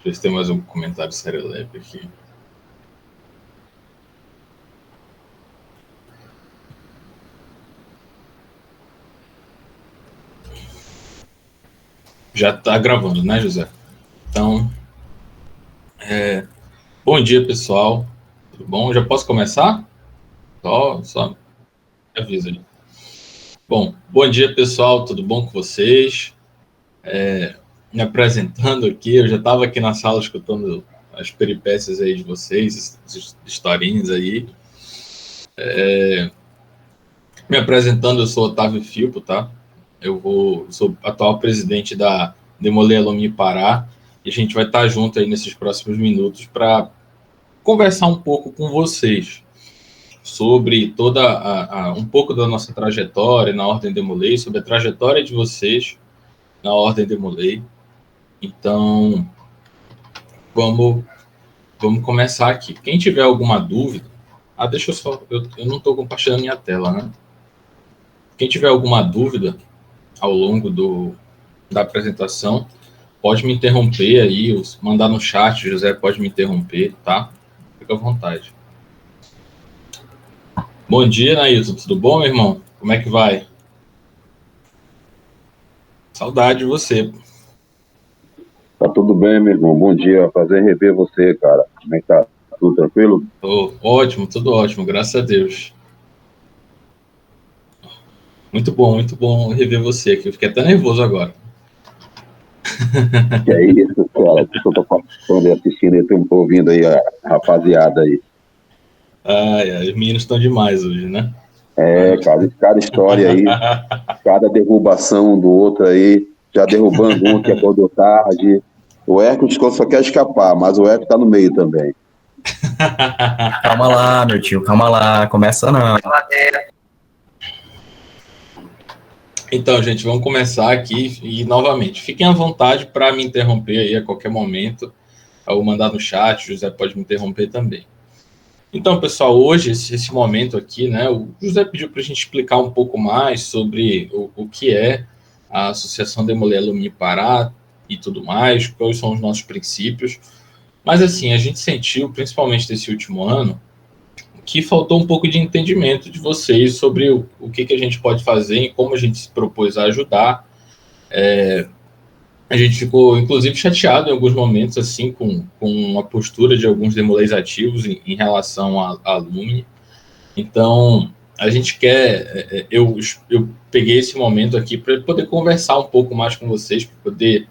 ver se tem mais um comentário serelepe aqui. Já está gravando, né, José? Então, bom dia, pessoal. Tudo bom? Já posso começar? Só me avisa aí. Bom dia, pessoal. Tudo bom com vocês? Me apresentando aqui, eu já estava aqui na sala escutando as peripécias aí de vocês, as historinhas aí. Me apresentando, eu sou Otávio Filpo, tá? Sou atual presidente da Demolei Alumni Pará, e a gente vai estar junto aí nesses próximos minutos para conversar um pouco com vocês sobre um pouco da nossa trajetória na Ordem Demolei, sobre a trajetória de vocês na Ordem Demolei. Então, vamos começar aqui. Quem tiver alguma dúvida... deixa eu só... Eu não estou compartilhando minha tela, né? Quem tiver alguma dúvida ao longo da apresentação, pode me interromper aí, mandar no chat, José pode me interromper, tá? Fica à vontade. Bom dia, Nailton. Tudo bom, meu irmão? Como é que vai? Saudade de você. Tá tudo bem, meu irmão. Bom dia. Prazer em rever você, cara. Como é que tá? Tudo tranquilo? Ótimo, tudo ótimo. Graças a Deus. Muito bom rever você aqui. Eu fiquei até nervoso agora. Que é isso, cara. Eu tô participando e assistindo e tô ouvindo aí a rapaziada aí. Os meninos estão demais hoje, né? Cara, cada história aí, cada derrubação do outro aí, já derrubando um que acordou tarde. O Hércules só quer escapar, mas o Hércules tá no meio também. Calma lá, meu tio, calma lá. Começa não. Então, gente, vamos começar aqui e, novamente, fiquem à vontade para me interromper aí a qualquer momento, ou mandar no chat, o José pode me interromper também. Então, pessoal, hoje, esse momento aqui, né, o José pediu para a gente explicar um pouco mais sobre o que é a Associação Demolei Alumni Pará e tudo mais, quais são os nossos princípios. Mas, assim, a gente sentiu, principalmente nesse último ano, que faltou um pouco de entendimento de vocês sobre o que a gente pode fazer e como a gente se propôs a ajudar. A gente ficou, inclusive, chateado em alguns momentos, assim, com a postura de alguns demoleis ativos em relação à Alumni. Então, a gente quer... Eu peguei esse momento aqui para poder conversar um pouco mais com vocês, para poder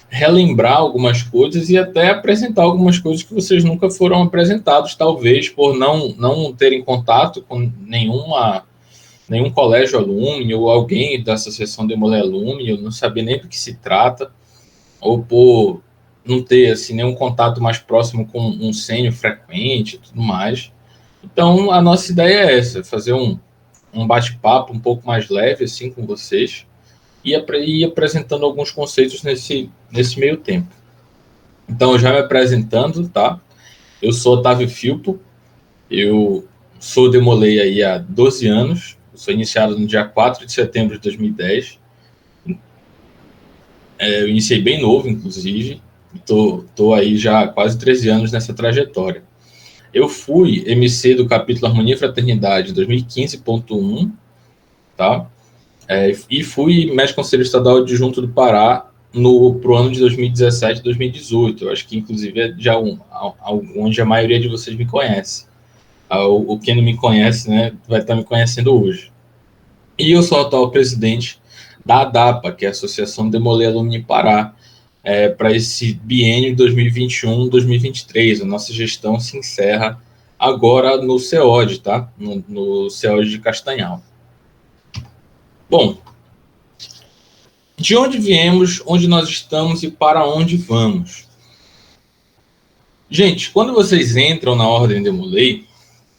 relembrar algumas coisas e até apresentar algumas coisas que vocês nunca foram apresentados, talvez por não terem contato com nenhum colégio alumni ou alguém da Associação Demolei Alumni, eu não saber nem do que se trata, ou por não ter assim, nenhum contato mais próximo com um sênior frequente e tudo mais. Então, a nossa ideia é essa, fazer um bate-papo um pouco mais leve assim com vocês, e ir apresentando alguns conceitos nesse meio tempo. Então, já me apresentando, tá? Eu sou Otávio Filpo, eu sou Demolei aí há 12 anos, eu sou iniciado no dia 4 de setembro de 2010. Eu iniciei bem novo, inclusive, estou aí já há quase 13 anos nessa trajetória. Eu fui MC do capítulo Harmonia e Fraternidade 2015.1, tá? E fui mestre conselheiro estadual adjunto do Pará para o ano de 2017 e 2018. Eu acho que, inclusive, é já onde a maioria de vocês me conhece. Quem não me conhece, né, vai estar me conhecendo hoje. E eu sou o atual presidente da ADAPA, que é a Associação Demolei Alumni Pará, para esse biênio 2021-2023. A nossa gestão se encerra agora no CEOD, tá? No CEOD de Castanhal. Bom, de onde viemos, onde nós estamos e para onde vamos? Gente, quando vocês entram na Ordem Demolei,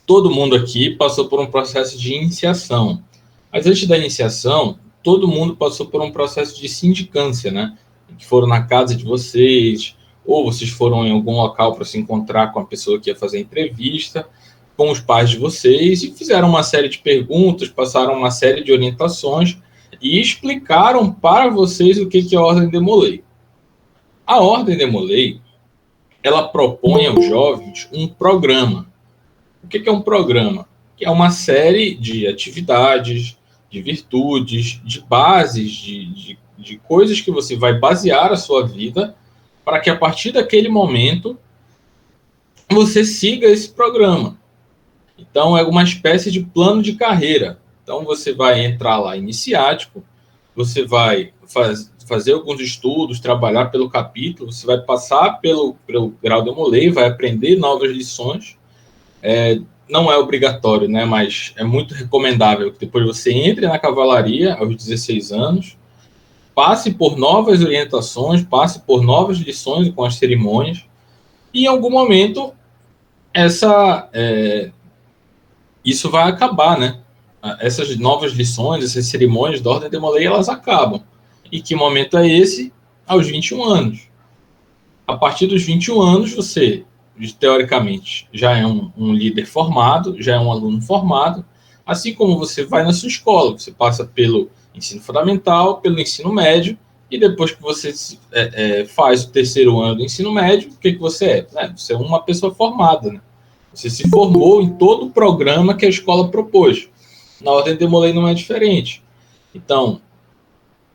todo mundo aqui passou por um processo de iniciação. Mas antes da iniciação, todo mundo passou por um processo de sindicância, né? Que foram na casa de vocês, ou vocês foram em algum local para se encontrar com a pessoa que ia fazer a entrevista, com os pais de vocês, e fizeram uma série de perguntas, passaram uma série de orientações e explicaram para vocês o que é a Ordem Demolei. A Ordem Demolei ela propõe aos jovens um programa. O que é um programa? Que é uma série de atividades, de virtudes, de bases, de coisas que você vai basear a sua vida para que a partir daquele momento você siga esse programa. Então, é uma espécie de plano de carreira. Então, você vai entrar lá iniciático, você vai fazer alguns estudos, trabalhar pelo capítulo, você vai passar pelo grau de Molay, vai aprender novas lições. Não é obrigatório, né? Mas é muito recomendável que depois você entre na cavalaria aos 16 anos, passe por novas orientações, passe por novas lições com as cerimônias, e em algum momento isso vai acabar, né? Essas novas lições, essas cerimônias da Ordem de Molay, elas acabam. E que momento é esse? Aos 21 anos. A partir dos 21 anos, você, teoricamente, já é um líder formado, já é um aluno formado, assim como você vai na sua escola, você passa pelo ensino fundamental, pelo ensino médio, e depois que você faz o terceiro ano do ensino médio, o que você é? Você é uma pessoa formada, né? Você se formou em todo o programa que a escola propôs. Na Ordem de Molay não é diferente. Então,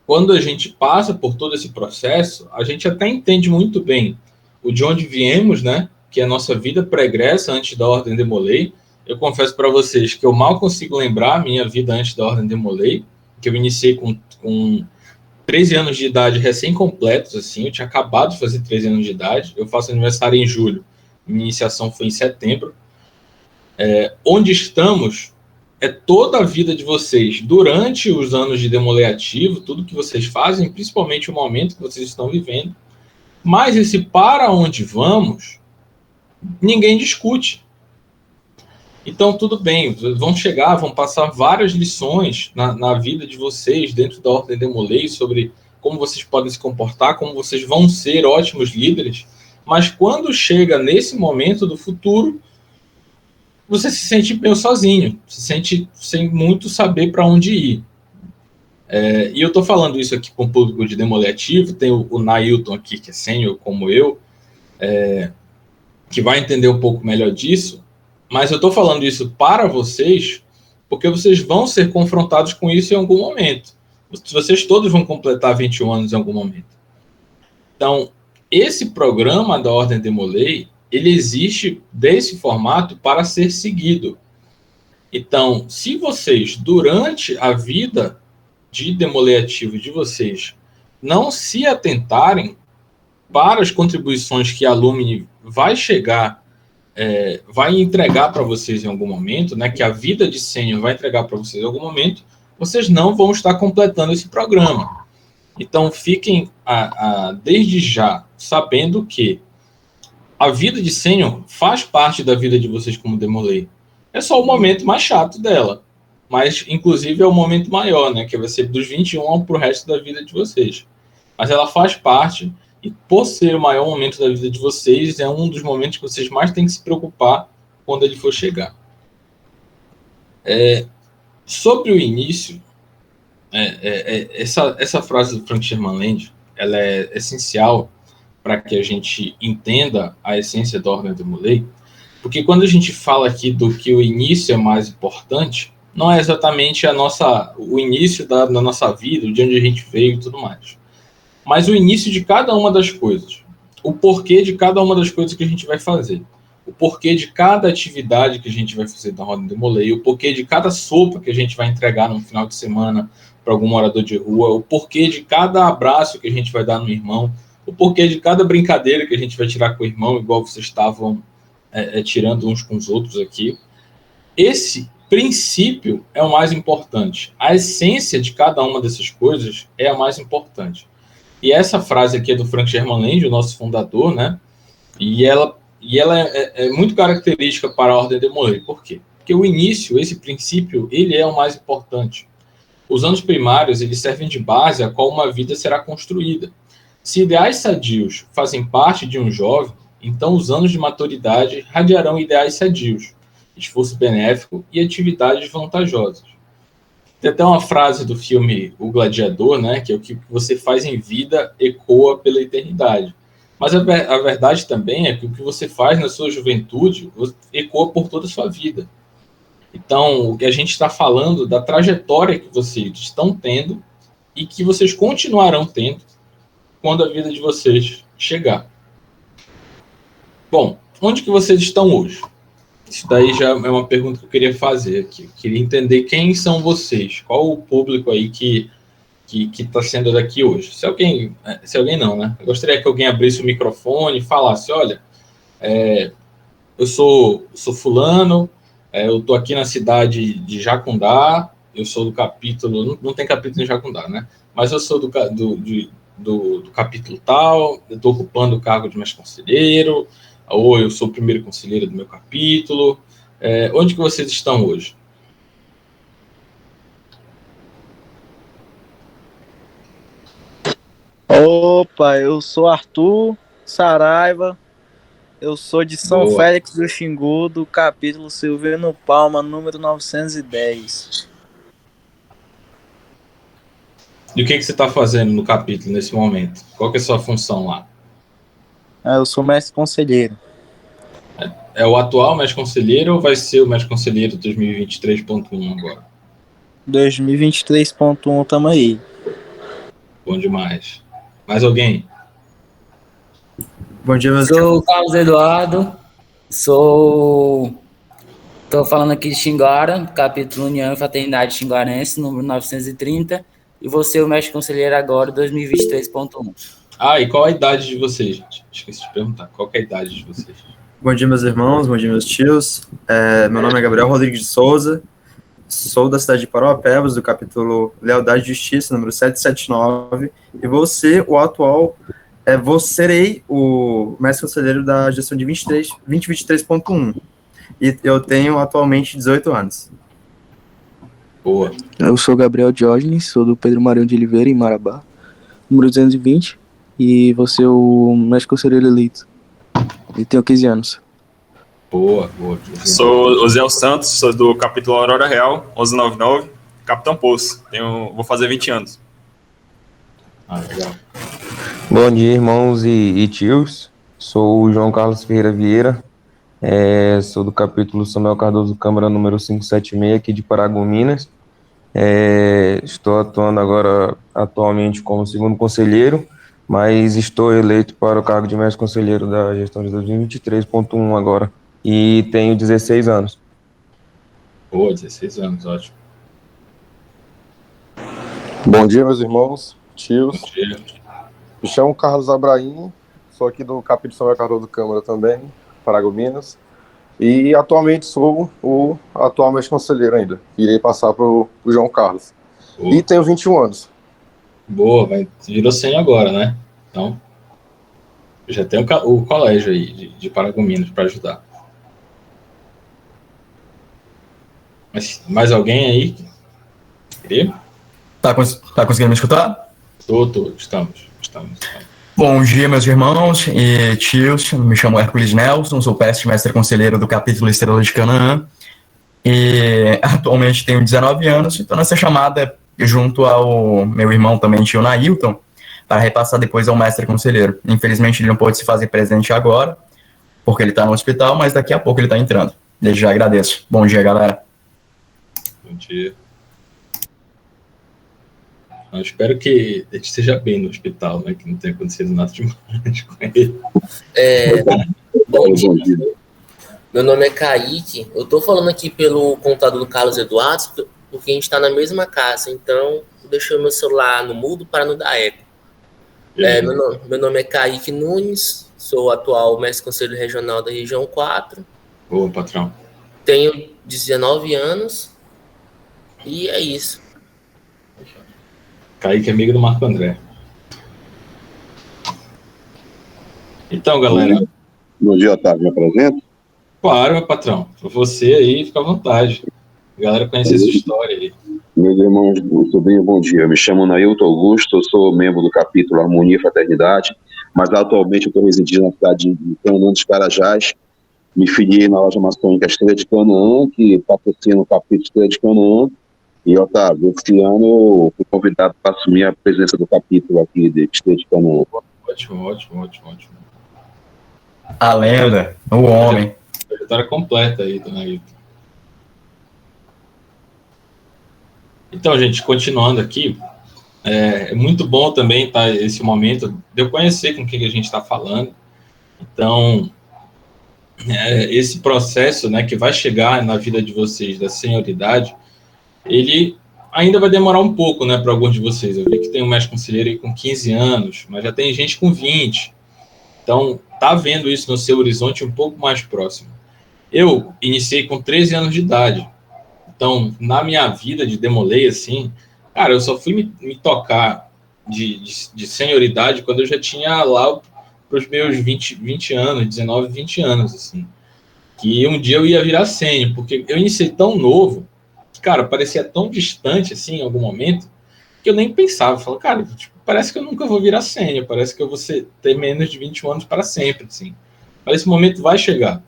quando a gente passa por todo esse processo, a gente até entende muito bem o de onde viemos, né? Que é a nossa vida pregressa antes da Ordem de Molay. Eu confesso para vocês que eu mal consigo lembrar a minha vida antes da Ordem de Molay, que eu iniciei com 13 anos de idade recém-completos, assim, eu tinha acabado de fazer 13 anos de idade, eu faço aniversário em julho, minha iniciação foi em setembro. Onde estamos é toda a vida de vocês durante os anos de Demolay ativo, tudo que vocês fazem, principalmente o momento que vocês estão vivendo, mas esse para onde vamos, ninguém discute. Então, tudo bem, vão passar várias lições na vida de vocês, dentro da Ordem de Molay, sobre como vocês podem se comportar, como vocês vão ser ótimos líderes, mas quando chega nesse momento do futuro, você se sente meio sozinho, se sente sem muito saber para onde ir. E eu estou falando isso aqui com o público de Demolay ativo, tem o Nailton aqui, que é sênior como eu, que vai entender um pouco melhor disso, mas eu estou falando isso para vocês, porque vocês vão ser confrontados com isso em algum momento. Vocês todos vão completar 21 anos em algum momento. Então, esse programa da Ordem de Molay, ele existe desse formato para ser seguido. Então, se vocês, durante a vida de Demolay ativo de vocês, não se atentarem para as contribuições que a Alumni vai vai entregar para vocês em algum momento, né, que a vida de sênior vai entregar para vocês em algum momento, vocês não vão estar completando esse programa. Então, fiquem desde já sabendo que a vida de sênior faz parte da vida de vocês como Demolay. É só o momento mais chato dela, mas, inclusive, é o momento maior, né, que vai ser dos 21 para o resto da vida de vocês. Mas ela faz parte, e por ser o maior momento da vida de vocês, é um dos momentos que vocês mais têm que se preocupar quando ele for chegar. Sobre o início, essa frase do Frank Sherman Land, ela é essencial para que a gente entenda a essência da Ordem de Molay, porque quando a gente fala aqui do que o início é mais importante, não é exatamente o início da nossa vida, de onde a gente veio e tudo mais, mas o início de cada uma das coisas, o porquê de cada uma das coisas que a gente vai fazer, o porquê de cada atividade que a gente vai fazer da Ordem de Molay, o porquê de cada sopa que a gente vai entregar no final de semana para algum morador de rua, o porquê de cada abraço que a gente vai dar no irmão, o porquê de cada brincadeira que a gente vai tirar com o irmão, igual vocês estavam tirando uns com os outros aqui. Esse princípio é o mais importante. A essência de cada uma dessas coisas é a mais importante. E essa frase aqui é do Frank Sherman Land, o nosso fundador, né? E ela é muito característica para a Ordem de Molay. Por quê? Porque o início, esse princípio, ele é o mais importante. Os anos primários, eles servem de base a qual uma vida será construída. Se ideais sadios fazem parte de um jovem, então os anos de maturidade radiarão ideais sadios, esforço benéfico e atividades vantajosas. Tem até uma frase do filme O Gladiador, né, que é o que você faz em vida ecoa pela eternidade. Mas a verdade também é que o que você faz na sua juventude ecoa por toda a sua vida. Então, o que a gente está falando da trajetória que vocês estão tendo e que vocês continuarão tendo quando a vida de vocês chegar. Bom, onde que vocês estão hoje? Isso daí já é uma pergunta que eu queria fazer aqui. Eu queria entender quem são vocês, qual o público aí que está sendo daqui hoje. Se alguém não, né? Eu gostaria que alguém abrisse o microfone e falasse, olha, eu sou fulano, eu estou aqui na cidade de Jacundá, eu sou do capítulo, não tem capítulo em Jacundá, né? Mas eu sou do capítulo tal, eu estou ocupando o cargo de mestre conselheiro, ou eu sou o primeiro conselheiro do meu capítulo. Onde que vocês estão hoje? Opa, eu sou Arthur Saraiva, eu sou de São Boa. Félix do Xingu, do capítulo Silvino Palma, número 910. E o que você está fazendo no capítulo nesse momento? Qual que é a sua função lá? Eu sou mestre conselheiro. É o atual mestre conselheiro ou vai ser o mestre conselheiro 2023.1 agora? 2023.1, tamo aí. Bom demais. Mais alguém? Bom dia, meus Sou o Carlos Eduardo, tô falando aqui de Xinguara, capítulo União e Fraternidade Xinguarense, número 930, e vou ser o mestre conselheiro agora, 2023.1. E qual a idade de vocês, gente? Esqueci de perguntar. Qual que é a idade de vocês? Bom dia, meus irmãos, bom dia, meus tios. Meu nome é Gabriel Rodrigues de Souza, sou da cidade de Parauapebas, do capítulo Lealdade e Justiça, número 779, e serei o mestre conselheiro da gestão de 2023.1, e eu tenho atualmente 18 anos. Boa. Eu sou Gabriel Diógenes, sou do Pedro Marinho de Oliveira, em Marabá, número 220, e vou ser o mestre conselheiro eleito. E tenho 15 anos. Boa. Sou o Zé Santos, sou do capítulo Aurora Real, 1199, Capitão Poço. Vou fazer 20 anos. Legal. Bom dia, irmãos e tios. Sou o João Carlos Ferreira Vieira, sou do capítulo Samuel Cardoso Câmara, número 576, aqui de Paragominas. Estou atuando atualmente como segundo conselheiro, mas estou eleito para o cargo de mestre conselheiro da gestão de 2023.1 agora, e tenho 16 anos. Boa, 16 anos, ótimo. Bom dia, meus irmãos, tios. Bom dia. Me chamo Carlos Abraim, sou aqui do capítulo Samuel Cardoso Câmara também, Paragominas, e atualmente sou o atual mestre conselheiro ainda. Irei passar para o João Carlos. Boa. E tenho 21 anos. Boa, virou 100 agora, né? Então, já tem o colégio aí de Paragominas para ajudar. Mas mais alguém aí? Queria? Tá conseguindo me escutar? Estamos. Bom dia, meus irmãos e tios. Me chamo Hércules Nelson, sou mestre conselheiro do capítulo Estrela de Canaã, e atualmente tenho 19 anos, e estou nessa chamada junto ao meu irmão também, tio Nailton, para repassar depois ao mestre conselheiro. Infelizmente ele não pôde se fazer presente agora, porque ele está no hospital, mas daqui a pouco ele está entrando. Desde já agradeço. Bom dia, galera. Bom dia. Eu espero que ele esteja bem no hospital, né? Que não tenha acontecido nada demais com ele. Bom dia. Meu nome é Kaique. Eu tô falando aqui pelo computador do Carlos Eduardo, porque a gente tá na mesma casa. Então, eu deixei o meu celular no mudo para não dar eco. Meu nome é Kaique Nunes, sou o atual mestre conselheiro regional da região 4. Boa, patrão. Tenho 19 anos. E é isso. Kaique é amigo do Marco André. Então, galera. Bom dia, Otávio. Me apresento? Claro, meu patrão. Para você aí, fica à vontade. A galera conhece essa história aí. Meus irmãos, muito bem, bom dia. Eu me chamo Nailton Augusto, eu sou membro do capítulo Harmonia e Fraternidade, mas atualmente eu estou residindo na cidade de Canaã dos Carajás. Me filiei na loja maçônica Estrela de Canaã, que patrocina o capítulo Estrela de Canaã. E, Otávio, esse ano eu fui convidado para assumir a presença do capítulo aqui de Estrela de Canaã. Ótimo. A lenda, o homem. Trajetória completa aí, dona Ailton. Então, gente, continuando aqui, é muito bom também esse momento de eu conhecer com quem a gente está falando. Então, esse processo, né, que vai chegar na vida de vocês da senioridade, ele ainda vai demorar um pouco, né, para alguns de vocês. Eu vi que tem um mestre conselheiro aí com 15 anos, mas já tem gente com 20. Então, tá vendo isso no seu horizonte um pouco mais próximo. Eu iniciei com 13 anos de idade. Então, na minha vida de Demolei, assim, cara, eu só fui me tocar de senioridade quando eu já tinha lá para os meus 20 anos, 19, 20 anos, assim. Que um dia eu ia virar sênior, porque eu iniciei tão novo, que, cara, parecia tão distante, assim, em algum momento, que eu nem pensava. Eu falava, cara, tipo, parece que eu nunca vou virar sênior, parece que eu vou ter menos de 21 anos para sempre, assim. Mas esse momento vai chegar.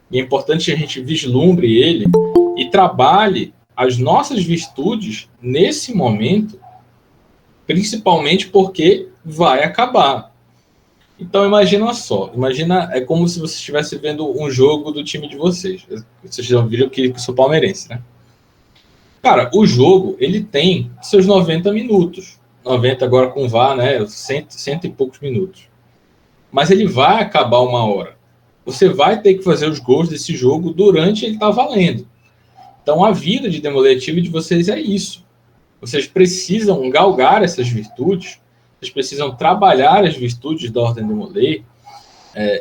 E é importante que a gente vislumbre ele e trabalhe as nossas virtudes nesse momento, principalmente porque vai acabar. Então, imagina só. É como se você estivesse vendo um jogo do time de vocês. Vocês já viram que eu sou palmeirense, né? Cara, o jogo, ele tem seus 90 minutos. 90 agora com VAR, né? Cento e poucos minutos. Mas ele vai acabar uma hora. Você vai ter que fazer os gols desse jogo durante ele estar valendo. Então, a vida de demoletivo de vocês é isso. Vocês precisam galgar essas virtudes, vocês precisam trabalhar as virtudes da Ordem Demolei,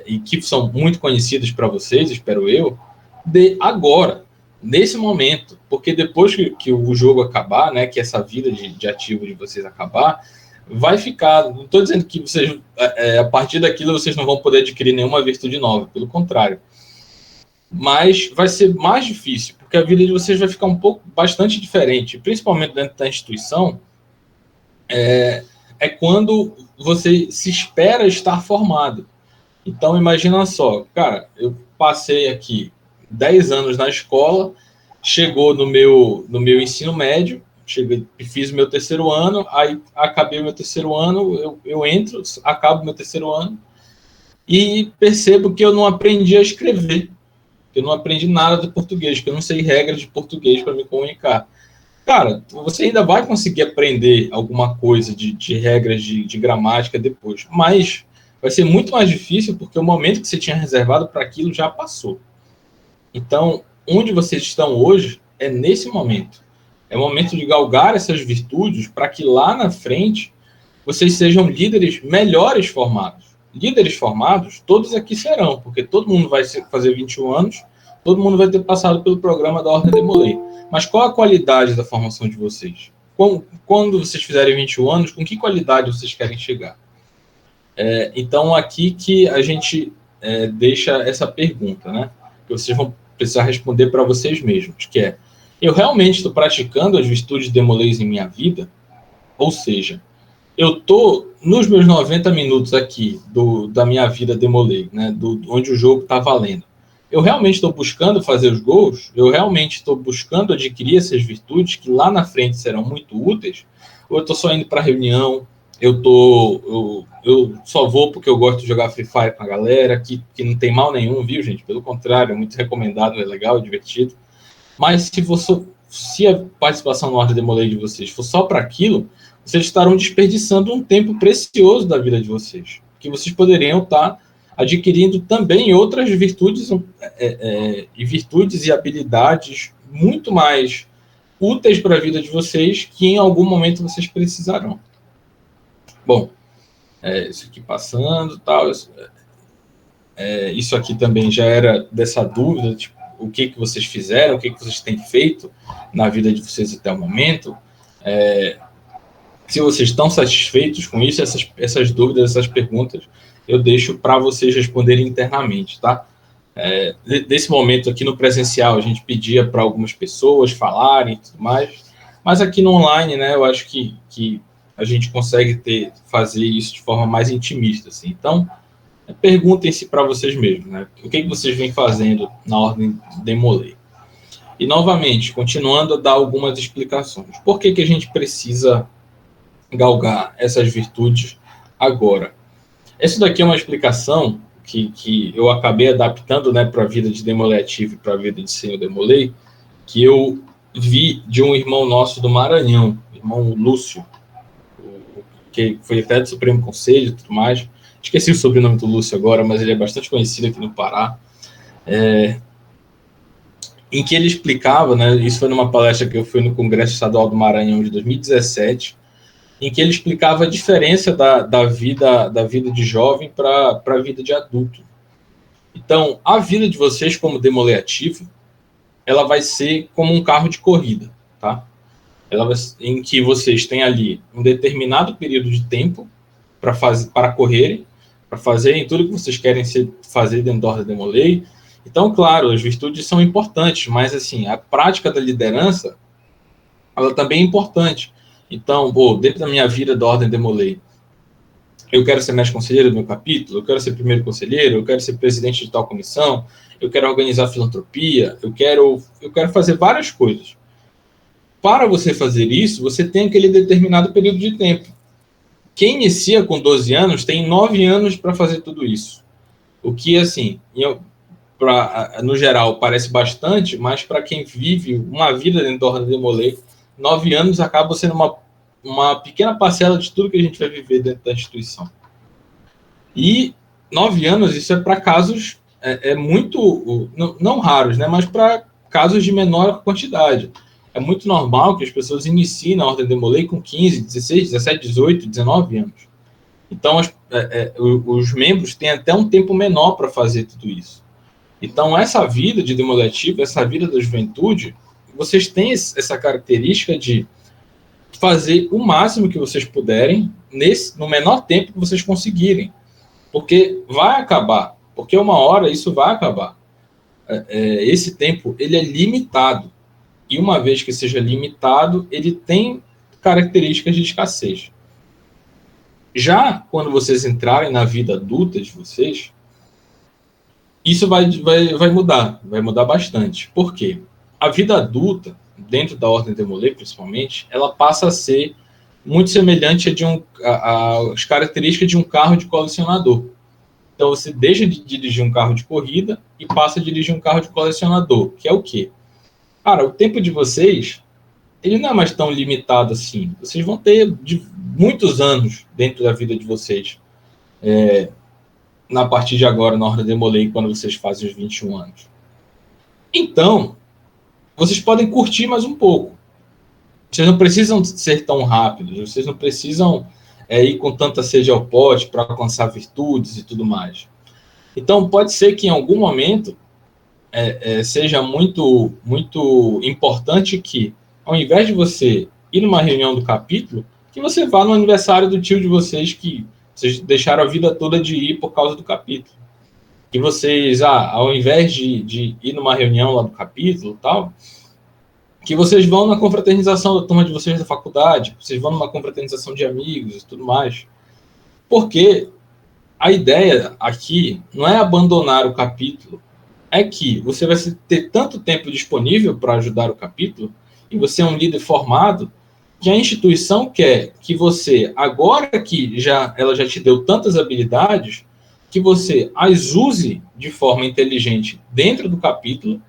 e que são muito conhecidas para vocês, espero eu, de agora, nesse momento. Porque depois que o jogo acabar, né, que essa vida de ativo de vocês acabar, vai ficar... Não estou dizendo que vocês, a partir daquilo, vocês não vão poder adquirir nenhuma virtude nova, pelo contrário. Mas vai ser mais difícil, porque a vida de vocês vai ficar bastante diferente, principalmente dentro da instituição, é quando você se espera estar formado. Então, imagina só, cara, eu passei aqui 10 anos na escola, chegou no meu ensino médio, fiz o meu terceiro ano, aí acabei o meu terceiro ano, eu entro, acabo o meu terceiro ano, e percebo que eu não aprendi a escrever, que eu não aprendi nada de português, que eu não sei regras de português para me comunicar. Cara, você ainda vai conseguir aprender alguma coisa de regras de gramática depois, mas vai ser muito mais difícil porque o momento que você tinha reservado para aquilo já passou. Então, onde vocês estão hoje é nesse momento. É o momento de galgar essas virtudes para que lá na frente vocês sejam líderes melhores formados. Líderes formados, todos aqui serão, porque todo mundo vai fazer 21 anos, todo mundo vai ter passado pelo programa da Ordem Demolei. Mas qual a qualidade da formação de vocês? Quando vocês fizerem 21 anos, com que qualidade vocês querem chegar? Então, aqui que a gente deixa essa pergunta, né? Que vocês vão precisar responder para vocês mesmos, que é: eu realmente estou praticando as virtudes demoleis em minha vida? Ou seja, eu estou nos meus 90 minutos aqui da minha vida demolei, né? Onde o jogo está valendo. Eu realmente estou buscando fazer os gols? Eu realmente estou buscando adquirir essas virtudes que lá na frente serão muito úteis? Ou eu estou só indo para a reunião? Eu só vou porque eu gosto de jogar Free Fire com a galera, que não tem mal nenhum, viu, gente? Pelo contrário, é muito recomendado, é legal, é divertido. Mas se a participação na Ordem Demolei de vocês for só para aquilo, vocês estarão desperdiçando um tempo precioso da vida de vocês, que vocês poderiam estar adquirindo também outras virtudes e habilidades muito mais úteis para a vida de vocês, que em algum momento vocês precisarão. Bom, isso aqui passando, tal. Isso aqui também já era dessa dúvida, tipo, o que vocês fizeram, o que vocês têm feito na vida de vocês até o momento. Se vocês estão satisfeitos com isso, essas dúvidas, essas perguntas, eu deixo para vocês responderem internamente, tá? Desse momento aqui no presencial, a gente pedia para algumas pessoas falarem e tudo mais, mas aqui no online, né, eu acho que a gente consegue fazer isso de forma mais intimista, assim. Então, perguntem-se para vocês mesmos, né? O que vocês vêm fazendo na Ordem Demolei? E, novamente, continuando a dar algumas explicações. Por que a gente precisa galgar essas virtudes agora? Essa daqui é uma explicação que eu acabei adaptando, né, para a vida de Demolei ativo e para a vida de Senhor Demolei, que eu vi de um irmão nosso do Maranhão, irmão Lúcio, que foi até do Supremo Conselho e tudo mais. Esqueci o sobrenome do Lúcio agora, mas ele é bastante conhecido aqui no Pará. Em que ele explicava, né, isso foi numa palestra que eu fui no Congresso Estadual do Maranhão de 2017, em que ele explicava a diferença da vida de jovem para a vida de adulto. Então, a vida de vocês como Demolei ativo, ela vai ser como um carro de corrida, tá? Em que vocês têm ali um determinado período de tempo para correrem, para fazerem tudo que vocês querem fazer dentro da Ordem Demolei. Então, claro, as virtudes são importantes, mas assim, a prática da liderança, ela também é importante. Então, dentro da minha vida da Ordem Demolei, eu quero ser mestre conselheiro do meu capítulo, eu quero ser primeiro conselheiro, eu quero ser presidente de tal comissão, eu quero organizar filantropia, eu quero fazer várias coisas. Para você fazer isso, você tem aquele determinado período de tempo. Quem inicia com 12 anos tem 9 anos para fazer tudo isso. O que, assim, no geral, parece bastante, mas para quem vive uma vida dentro da Ordem Demolei, 9 anos acaba sendo uma pequena parcela de tudo que a gente vai viver dentro da instituição. E 9 anos, isso é para casos muito, não raros, né, mas para casos de menor quantidade. É muito normal que as pessoas iniciem na Ordem Demolei com 15, 16, 17, 18, 19 anos. Então, os membros têm até um tempo menor para fazer tudo isso. Então, essa vida de Demolei ativo, essa vida da juventude, vocês têm essa característica de fazer o máximo que vocês puderem no menor tempo que vocês conseguirem. Porque vai acabar. Porque uma hora isso vai acabar. Esse tempo, ele é limitado. E uma vez que seja limitado, ele tem características de escassez. Já quando vocês entrarem na vida adulta de vocês, isso vai mudar bastante. Por quê? A vida adulta, dentro da Ordem Demolei, principalmente, ela passa a ser muito semelhante às características de um carro de colecionador. Então, você deixa de dirigir um carro de corrida e passa a dirigir um carro de colecionador, que é o quê? Cara, o tempo de vocês, ele não é mais tão limitado assim. Vocês vão ter muitos anos dentro da vida de vocês. Na partir de agora, na Ordem Demolei, quando vocês fazem os 21 anos. Então, vocês podem curtir mais um pouco. Vocês não precisam ser tão rápidos. Vocês não precisam ir com tanta sede ao pote para alcançar virtudes e tudo mais. Então, pode ser que em algum momento seja muito, muito importante que, ao invés de você ir numa reunião do capítulo, que você vá no aniversário do tio de vocês, que vocês deixaram a vida toda de ir por causa do capítulo. Que vocês, ao invés de ir numa reunião lá do capítulo e tal, que vocês vão na confraternização da turma de vocês da faculdade, vocês vão numa confraternização de amigos e tudo mais. Porque a ideia aqui não é abandonar o capítulo, é que você vai ter tanto tempo disponível para ajudar o capítulo, e você é um líder formado, que a instituição quer que você, agora que ela já te deu tantas habilidades, que você as use de forma inteligente dentro do capítulo.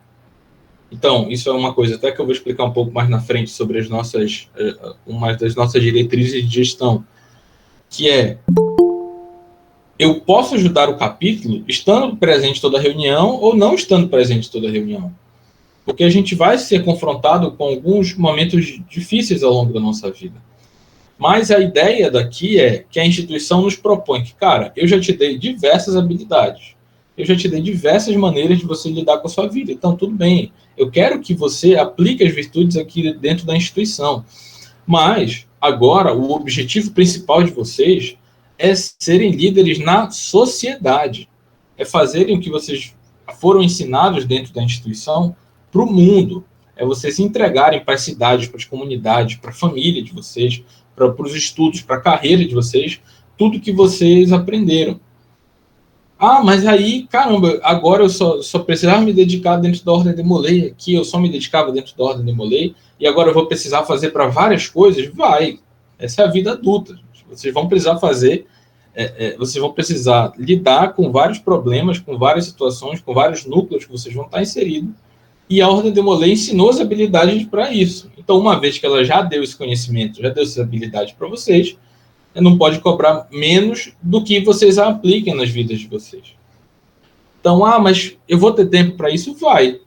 Então, isso é uma coisa até que eu vou explicar um pouco mais na frente sobre uma das nossas diretrizes de gestão, que é: eu posso ajudar o capítulo estando presente toda a reunião ou não estando presente toda a reunião. Porque a gente vai ser confrontado com alguns momentos difíceis ao longo da nossa vida. Mas a ideia daqui é que a instituição nos propõe que, cara, eu já te dei diversas habilidades. Eu já te dei diversas maneiras de você lidar com a sua vida. Então, tudo bem. Eu quero que você aplique as virtudes aqui dentro da instituição. Mas, agora, o objetivo principal de vocês é serem líderes na sociedade. É fazerem o que vocês foram ensinados dentro da instituição para o mundo. É vocês se entregarem para as cidades, para as comunidades, para a família de vocês, para os estudos, para a carreira de vocês, tudo que vocês aprenderam. Mas aí, caramba, agora eu só precisava me dedicar dentro da Ordem Demolei aqui, eu só me dedicava dentro da Ordem Demolei, e agora eu vou precisar fazer para várias coisas? Vai. Essa é a vida adulta. Vocês vão precisar fazer vocês vão precisar lidar com vários problemas, com várias situações, com vários núcleos que vocês vão estar inseridos, e a Ordem Demolei ensinou as habilidades para isso. Então, uma vez que ela já deu esse conhecimento, já deu essas habilidades para vocês, não pode cobrar menos do que vocês a apliquem nas vidas de vocês. Então, mas eu vou ter tempo para isso? Vai.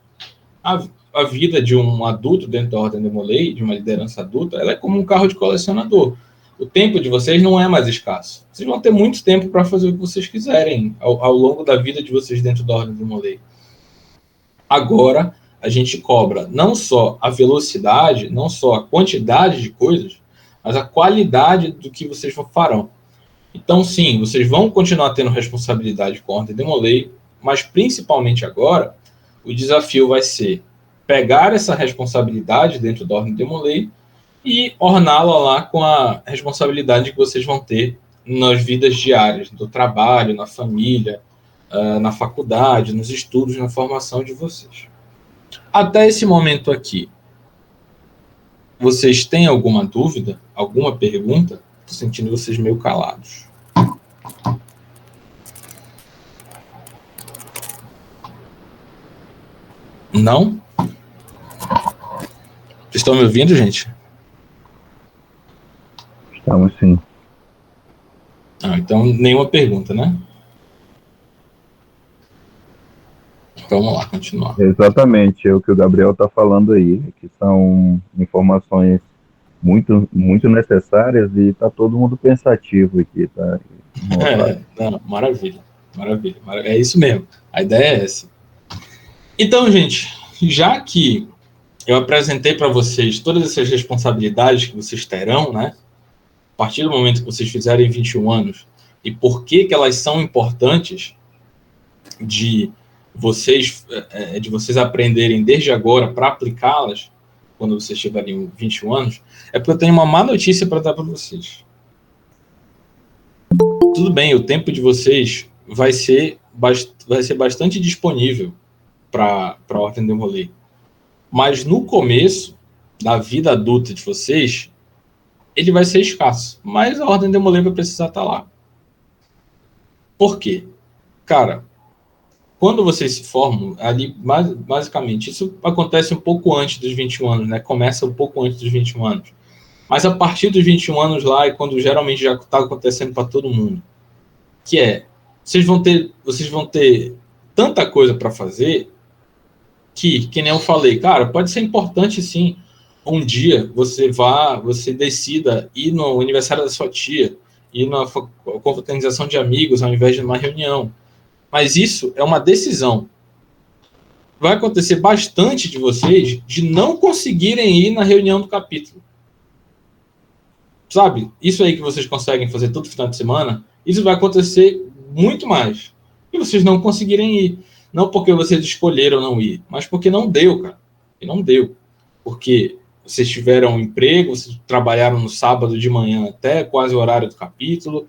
A vida de um adulto dentro da Ordem Demolei, de uma liderança adulta, ela é como um carro de colecionador. O tempo de vocês não é mais escasso. Vocês vão ter muito tempo para fazer o que vocês quiserem ao longo da vida de vocês dentro da Ordem Demolei. Agora, a gente cobra não só a velocidade, não só a quantidade de coisas, mas a qualidade do que vocês farão. Então, sim, vocês vão continuar tendo responsabilidade com a Ordem Demolei, mas principalmente agora, o desafio vai ser pegar essa responsabilidade dentro da Ordem Demolei e orná-la lá com a responsabilidade que vocês vão ter nas vidas diárias, do trabalho, na família, na faculdade, nos estudos, na formação de vocês. Até esse momento aqui, vocês têm alguma dúvida? Alguma pergunta? Estou sentindo vocês meio calados. Não? Vocês estão me ouvindo, gente? Estamos sim. Então, nenhuma pergunta, né? Vamos lá, continuar. Exatamente, é o que o Gabriel está falando aí, que são informações muito, muito necessárias e está todo mundo pensativo aqui, tá? Não, maravilha. É isso mesmo. A ideia é essa. Então, gente, já que eu apresentei para vocês todas essas responsabilidades que vocês terão, né? A partir do momento que vocês fizerem 21 anos, e por que elas são importantes de vocês aprenderem desde agora para aplicá-las quando vocês tiverem 21 anos, é porque eu tenho uma má notícia para dar para vocês. Tudo bem, o tempo de vocês vai ser bastante disponível para a Ordem Demolei. Mas no começo da vida adulta de vocês, ele vai ser escasso. Mas a Ordem Demolei vai precisar estar lá. Por quê? Cara, quando vocês se formam, ali, basicamente, isso acontece um pouco antes dos 21 anos, né? Começa um pouco antes dos 21 anos. Mas a partir dos 21 anos lá é quando geralmente já está acontecendo para todo mundo. Que é, vocês vão ter tanta coisa para fazer que nem eu falei, cara, pode ser importante sim, um dia você decida ir no aniversário da sua tia, ir na confraternização de amigos ao invés de uma reunião. Mas isso é uma decisão. Vai acontecer bastante de vocês de não conseguirem ir na reunião do capítulo. Sabe? Isso aí que vocês conseguem fazer todo final de semana, isso vai acontecer muito mais. E vocês não conseguirem ir. Não porque vocês escolheram não ir, mas porque não deu, cara. E não deu. Porque vocês tiveram um emprego, vocês trabalharam no sábado de manhã até quase o horário do capítulo,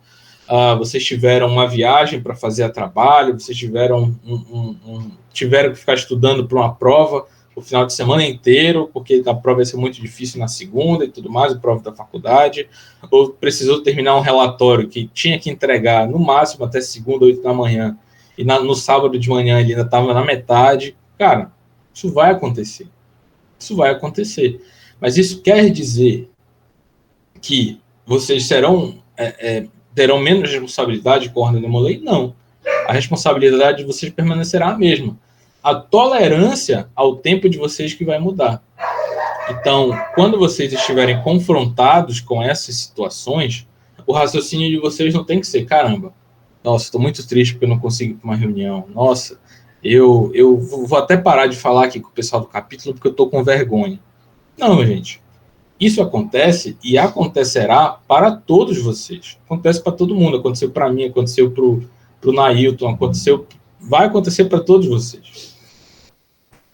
vocês tiveram uma viagem para fazer a trabalho, vocês tiveram tiveram que ficar estudando para uma prova o final de semana inteiro, porque a prova ia ser muito difícil na segunda e tudo mais, a prova da faculdade, ou precisou terminar um relatório que tinha que entregar no máximo até segunda, 8 da manhã, e no sábado de manhã ele ainda estava na metade. Cara, isso vai acontecer. Isso vai acontecer. Mas isso quer dizer que vocês terão menos responsabilidade com a Ordem Demolei? Não. A responsabilidade de vocês permanecerá a mesma. A tolerância ao tempo de vocês que vai mudar. Então, quando vocês estiverem confrontados com essas situações, o raciocínio de vocês não tem que ser, caramba, nossa, estou muito triste porque eu não consigo ir para uma reunião. Nossa, eu vou até parar de falar aqui com o pessoal do capítulo porque eu estou com vergonha. Não, gente. Isso acontece e acontecerá para todos vocês. Acontece para todo mundo. Aconteceu para mim, aconteceu para o Nailton, vai acontecer para todos vocês.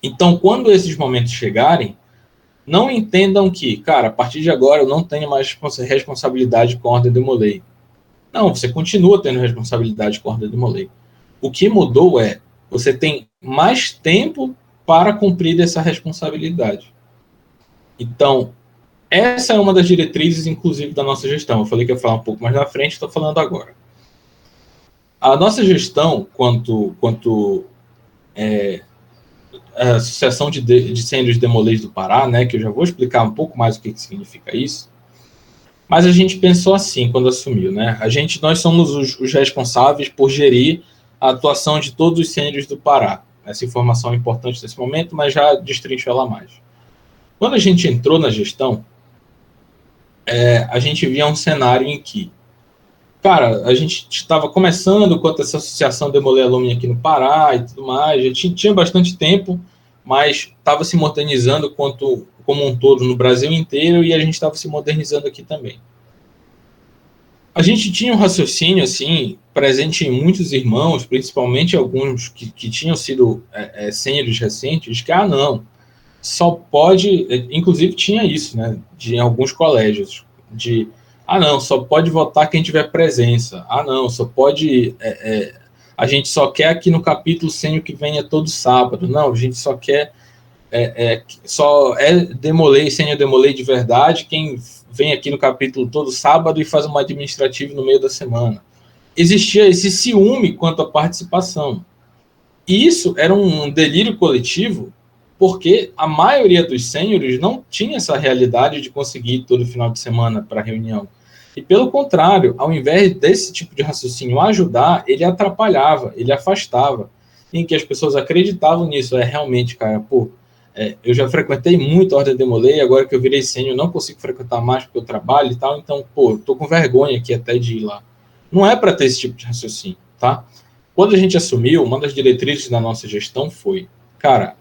Então, quando esses momentos chegarem, não entendam que, cara, a partir de agora eu não tenho mais responsabilidade com a Ordem Demolei. Não, você continua tendo responsabilidade com a Ordem Demolei. O que mudou é, você tem mais tempo para cumprir essa responsabilidade. Então, essa é uma das diretrizes, inclusive, da nossa gestão. Eu falei que ia falar um pouco mais na frente, estou falando agora. A nossa gestão, quanto a Associação de Sêniores Demolês do Pará, né, que eu já vou explicar um pouco mais o que significa isso, mas a gente pensou assim quando assumiu, né? Nós somos os responsáveis por gerir a atuação de todos os sêniores do Pará. Essa informação é importante nesse momento, mas já destrincho ela mais. Quando a gente entrou na gestão, a gente via um cenário em que, cara, a gente estava começando quanto essa associação Demolê Alumni aqui no Pará e tudo mais, já tinha bastante tempo, mas estava se modernizando como um todo no Brasil inteiro, e a gente estava se modernizando aqui também. A gente tinha um raciocínio assim presente em muitos irmãos, principalmente alguns que tinham sido sêniores recentes, que não, só pode, inclusive tinha isso, né, em alguns colégios, não, só pode votar quem tiver presença, não, só pode, a gente só quer aqui no capítulo sênior que venha todo sábado, não, a gente só quer, só Demolei, sênior Demolei de verdade, quem vem aqui no capítulo todo sábado e faz uma administrativa no meio da semana. Existia esse ciúme quanto à participação. E isso era um delírio coletivo, porque a maioria dos sêniores não tinha essa realidade de conseguir ir todo final de semana para a reunião. E, pelo contrário, ao invés desse tipo de raciocínio ajudar, ele atrapalhava, ele afastava, em que as pessoas acreditavam nisso. Realmente, cara, eu já frequentei muito a Ordem Demolei, agora que eu virei sênior, não consigo frequentar mais porque eu trabalho e tal, então, eu tô com vergonha aqui até de ir lá. Não é para ter esse tipo de raciocínio, tá? Quando a gente assumiu, uma das diretrizes da nossa gestão foi, cara,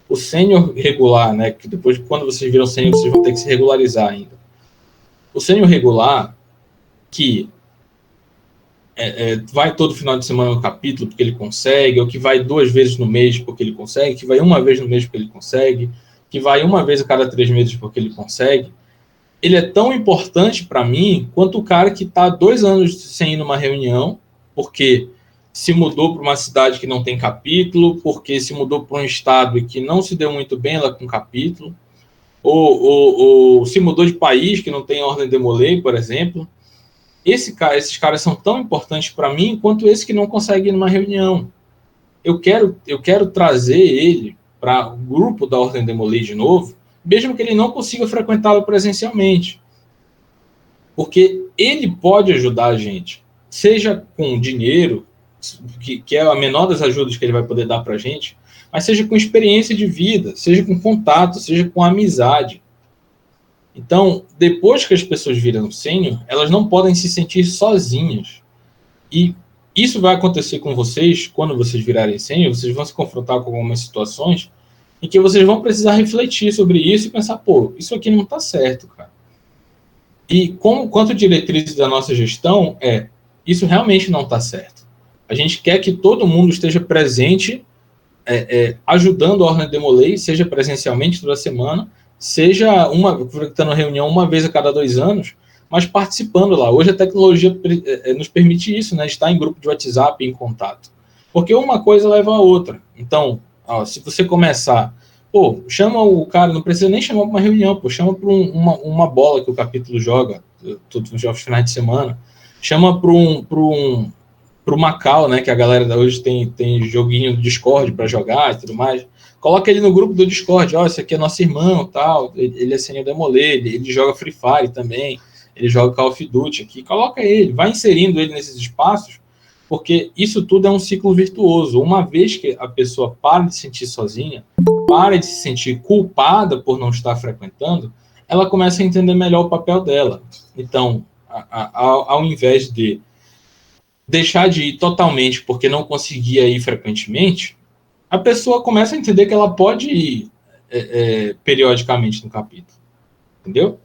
o sênior regular, né, que depois, quando vocês viram sênior, vocês vão ter que se regularizar ainda. O sênior regular, que vai todo final de semana no capítulo porque ele consegue, ou que vai 2 vezes no mês porque ele consegue, que vai 1 vez no mês porque ele consegue, que vai 1 vez a cada 3 meses porque ele consegue, ele é tão importante para mim quanto o cara que está 2 anos sem ir numa reunião, porque se mudou para uma cidade que não tem capítulo, porque se mudou para um estado e que não se deu muito bem lá com capítulo, ou se mudou de país que não tem Ordem Demolei, por exemplo. Esses caras são tão importantes para mim quanto esse que não consegue ir numa reunião. Eu quero trazer ele para o grupo da Ordem Demolei de novo, mesmo que ele não consiga frequentá-lo presencialmente. Porque ele pode ajudar a gente, seja com dinheiro, que é a menor das ajudas que ele vai poder dar para a gente, mas seja com experiência de vida, seja com contato, seja com amizade. Então, depois que as pessoas viram sênior, elas não podem se sentir sozinhas. E isso vai acontecer com vocês quando vocês virarem sênior, vocês vão se confrontar com algumas situações em que vocês vão precisar refletir sobre isso e pensar, isso aqui não está certo, cara. E quanto diretriz da nossa gestão isso realmente não está certo. A gente quer que todo mundo esteja presente, ajudando a Ordem Demolei, seja presencialmente toda semana, seja frequentando reunião 1 vez a cada 2 anos, mas participando lá. Hoje a tecnologia nos permite isso, né? Estar em grupo de WhatsApp, em contato. Porque uma coisa leva a outra. Então, se você começar, chama o cara, não precisa nem chamar para uma reunião, chama para uma bola que o capítulo joga, todos os finais de semana, chama para o Macau, né? Que a galera hoje tem joguinho do Discord para jogar e tudo mais. Coloca ele no grupo do Discord, esse aqui é nosso irmão, tal, ele é sênior Demolei, ele joga Free Fire também, ele joga Call of Duty aqui, coloca ele, vai inserindo ele nesses espaços, porque isso tudo é um ciclo virtuoso. Uma vez que a pessoa para de se sentir sozinha, para de se sentir culpada por não estar frequentando, ela começa a entender melhor o papel dela. Então, ao invés de deixar de ir totalmente porque não conseguia ir frequentemente, a pessoa começa a entender que ela pode ir periodicamente no capítulo. Entendeu?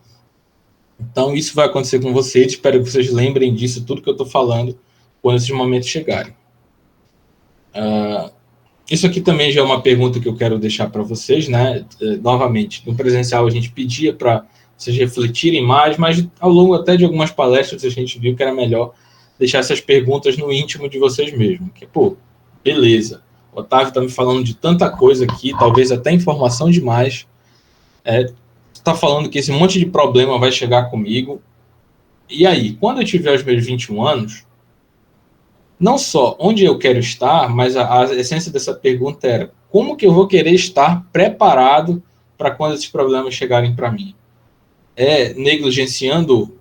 Então, isso vai acontecer com vocês. Espero que vocês lembrem disso, tudo que eu estou falando, quando esses momentos chegarem. Isso aqui também já é uma pergunta que eu quero deixar para vocês, né? Novamente, no presencial a gente pedia para vocês refletirem mais, mas ao longo até de algumas palestras a gente viu que era melhor deixar essas perguntas no íntimo de vocês mesmos. Que, beleza. O Otávio está me falando de tanta coisa aqui, talvez até informação demais. Está falando que esse monte de problema vai chegar comigo. E aí, quando eu tiver os meus 21 anos, não só onde eu quero estar, mas a essência dessa pergunta era como que eu vou querer estar preparado para quando esses problemas chegarem para mim? É negligenciando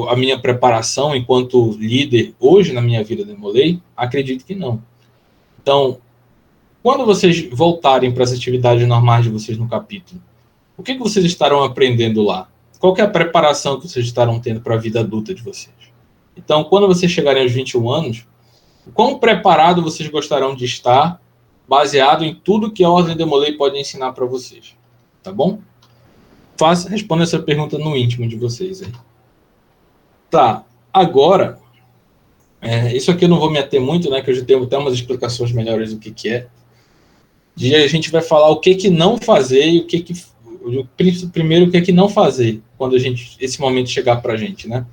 a minha preparação enquanto líder hoje na minha vida Demolei? Acredito que não. Então, quando vocês voltarem para as atividades normais de vocês no capítulo, o que vocês estarão aprendendo lá? Qual que é a preparação que vocês estarão tendo para a vida adulta de vocês? Então, quando vocês chegarem aos 21 anos, quão preparado vocês gostarão de estar, baseado em tudo que a Ordem Demolei pode ensinar para vocês? Tá bom? Responda essa pergunta no íntimo de vocês aí. Tá, agora, isso aqui eu não vou me ater muito, né, que eu já tenho até umas explicações melhores do que é. E a gente vai falar o que não fazer e primeiro o que não fazer quando esse momento chegar para a gente, né?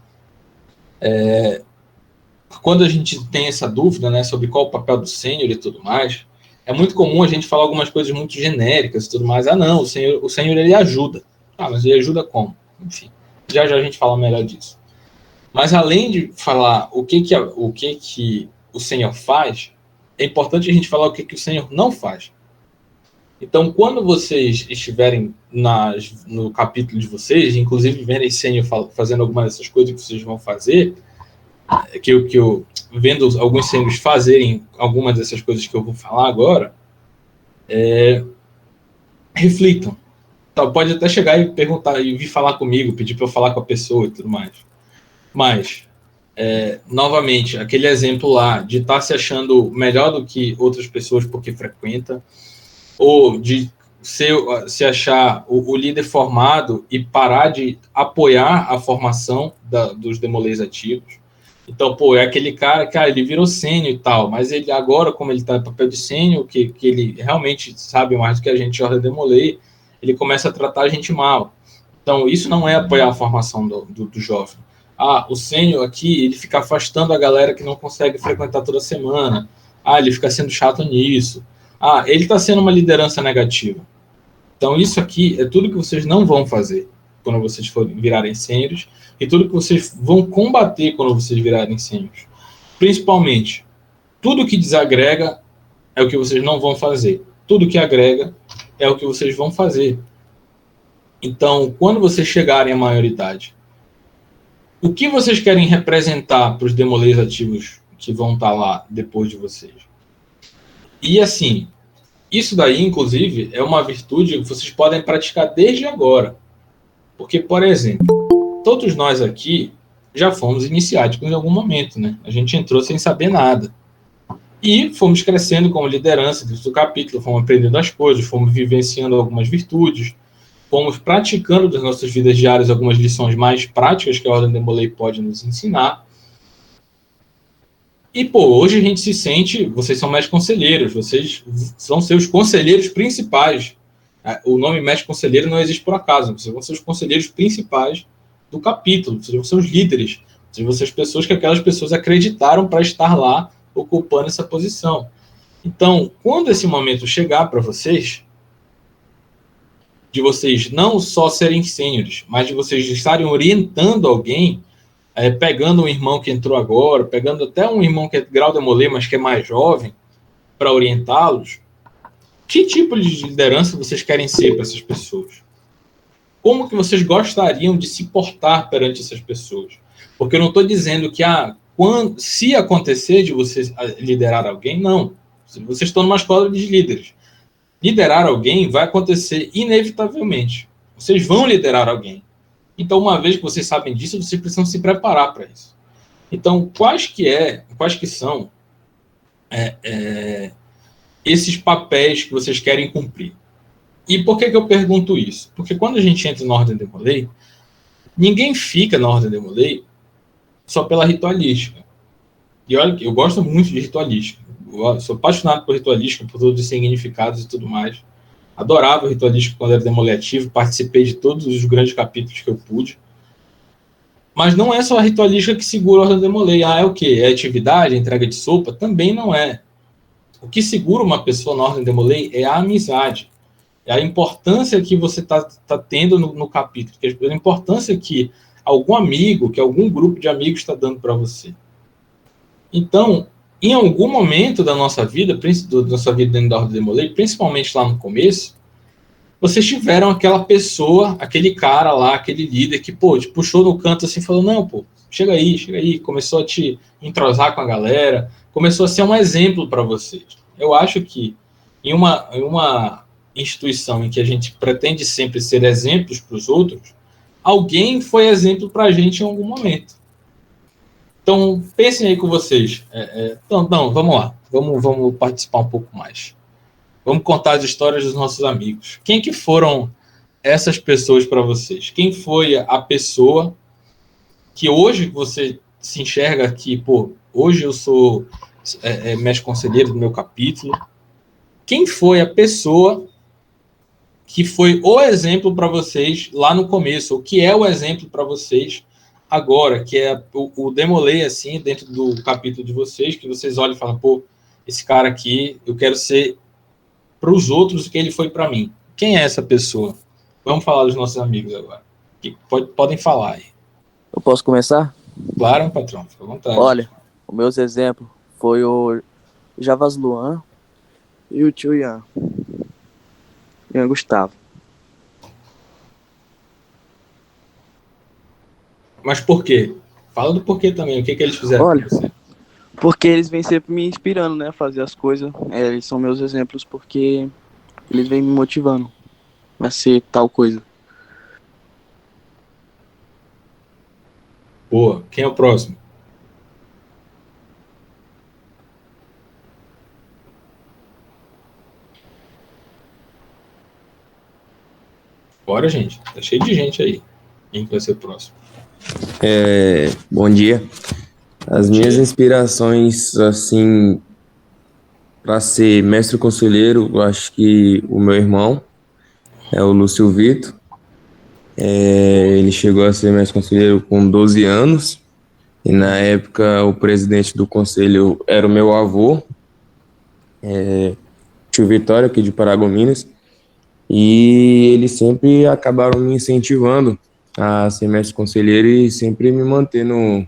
Quando a gente tem essa dúvida, né, sobre qual o papel do sênior e tudo mais, é muito comum a gente falar algumas coisas muito genéricas e tudo mais. Não, o sênior ele ajuda. Mas ele ajuda como? Enfim, já a gente fala melhor disso. Mas além de falar o que o sênior faz, é importante a gente falar o que o sênior não faz. Então, quando vocês estiverem no capítulo de vocês, inclusive verem sênior fazendo algumas dessas coisas que vocês vão fazer, que eu vendo alguns sêniors fazerem algumas dessas coisas que eu vou falar agora, reflitam. Então, pode até chegar e perguntar, e vir falar comigo, pedir para eu falar com a pessoa e tudo mais. Mas, novamente, aquele exemplo lá de estar se achando melhor do que outras pessoas porque frequenta, ou de se achar o líder formado e parar de apoiar a formação dos Demolês ativos. Então, é aquele cara, ele virou sênior e tal, mas ele agora, como ele está no papel de sênior, que ele realmente sabe mais do que a gente, Ordem Demolei, ele começa a tratar a gente mal. Então, isso não é apoiar a formação do jovem. O sênior aqui, ele fica afastando a galera que não consegue frequentar toda semana. Ele fica sendo chato nisso. Ele está sendo uma liderança negativa. Então, isso aqui é tudo que vocês não vão fazer quando vocês virarem sêniores e tudo que vocês vão combater quando vocês virarem sêniores. Principalmente, tudo que desagrega é o que vocês não vão fazer. Tudo que agrega é o que vocês vão fazer. Então, quando vocês chegarem à maioridade, o que vocês querem representar para os Demolês ativos que vão estar lá depois de vocês? E assim, isso daí, inclusive, é uma virtude que vocês podem praticar desde agora. Porque, por exemplo, todos nós aqui já fomos iniciáticos em algum momento, né? A gente entrou sem saber nada. E fomos crescendo como liderança dentro do capítulo, fomos aprendendo as coisas, fomos vivenciando algumas virtudes, fomos praticando das nossas vidas diárias algumas lições mais práticas que a Ordem Demolei pode nos ensinar. E, hoje a gente se sente, vocês são mestres conselheiros, vocês são seus conselheiros principais. O nome mestre conselheiro não existe por acaso, vocês vão ser os conselheiros principais do capítulo, vocês vão ser os líderes, vocês vão ser as pessoas que aquelas pessoas acreditaram para estar lá ocupando essa posição. Então, quando esse momento chegar para vocês, de vocês não só serem sêniores, mas de vocês estarem orientando alguém, pegando um irmão que entrou agora, pegando até um irmão que é grau Demolei, mas que é mais jovem, para orientá-los, que tipo de liderança vocês querem ser para essas pessoas? Como que vocês gostariam de se portar perante essas pessoas? Porque eu não estou dizendo que se acontecer de vocês liderar alguém, não. Vocês estão numa escola de líderes. Liderar alguém vai acontecer inevitavelmente. Vocês vão liderar alguém. Então, uma vez que vocês sabem disso, vocês precisam se preparar para isso. Então, quais que são esses papéis que vocês querem cumprir? E por que eu pergunto isso? Porque quando a gente entra na Ordem Demolei, ninguém fica na Ordem Demolei só pela ritualística. E olha, eu gosto muito de ritualística. Eu sou apaixonado por ritualística, por todos os significados e tudo mais. Adorava ritualística quando era Demolei ativo, participei de todos os grandes capítulos que eu pude. Mas não é só a ritualística que segura a Ordem Demolei. É o quê? É atividade, é entrega de sopa? Também não é. O que segura uma pessoa na Ordem Demolei é a amizade. É a importância que você está tendo no capítulo. É a importância que algum amigo, que algum grupo de amigos está dando para você. Então, em algum momento da nossa vida, da nossa vida dentro da Ordem Demolei, principalmente lá no começo, vocês tiveram aquela pessoa, aquele cara lá, aquele líder que, pô, te puxou no canto assim, falou, não, pô, chega aí, começou a te entrosar com a galera, começou a ser um exemplo para vocês. Eu acho que em uma instituição em que a gente pretende sempre ser exemplos para os outros, alguém foi exemplo para a gente em algum momento. Então, pensem aí com vocês. Não, vamos lá. Vamos participar um pouco mais. Vamos contar as histórias dos nossos amigos. Quem que foram essas pessoas para vocês? Quem foi a pessoa que hoje você se enxerga aqui, pô, hoje eu sou mestre conselheiro do meu capítulo. Quem foi a pessoa que foi o exemplo para vocês lá no começo, o que é o exemplo para vocês agora, que é o Demolei, assim, dentro do capítulo de vocês, que vocês olham e falam, pô, esse cara aqui, eu quero ser para os outros o que ele foi para mim. Quem é essa pessoa? Vamos falar dos nossos amigos agora. Podem falar aí. Eu posso começar? Claro, patrão, fica à vontade. Olha, os meus exemplos foi o Javas Luan e o tio Ian Gustavo. Mas por quê? Fala do porquê também, o que eles fizeram. Olha, porque eles vêm sempre me inspirando, né, a fazer as coisas. Eles são meus exemplos porque eles vêm me motivando a ser tal coisa. Boa. Quem é o próximo? Bora, gente. Tá cheio de gente aí. Quem vai ser o próximo? Bom dia. As minhas inspirações, assim, para ser mestre conselheiro, eu acho que o meu irmão é o Lúcio Vitor. Ele chegou a ser mestre conselheiro com 12 anos. E na época o presidente do conselho era o meu avô, tio Vitório, aqui de Paragominas. E eles sempre acabaram me incentivando a ser mestre conselheiro e sempre me manter no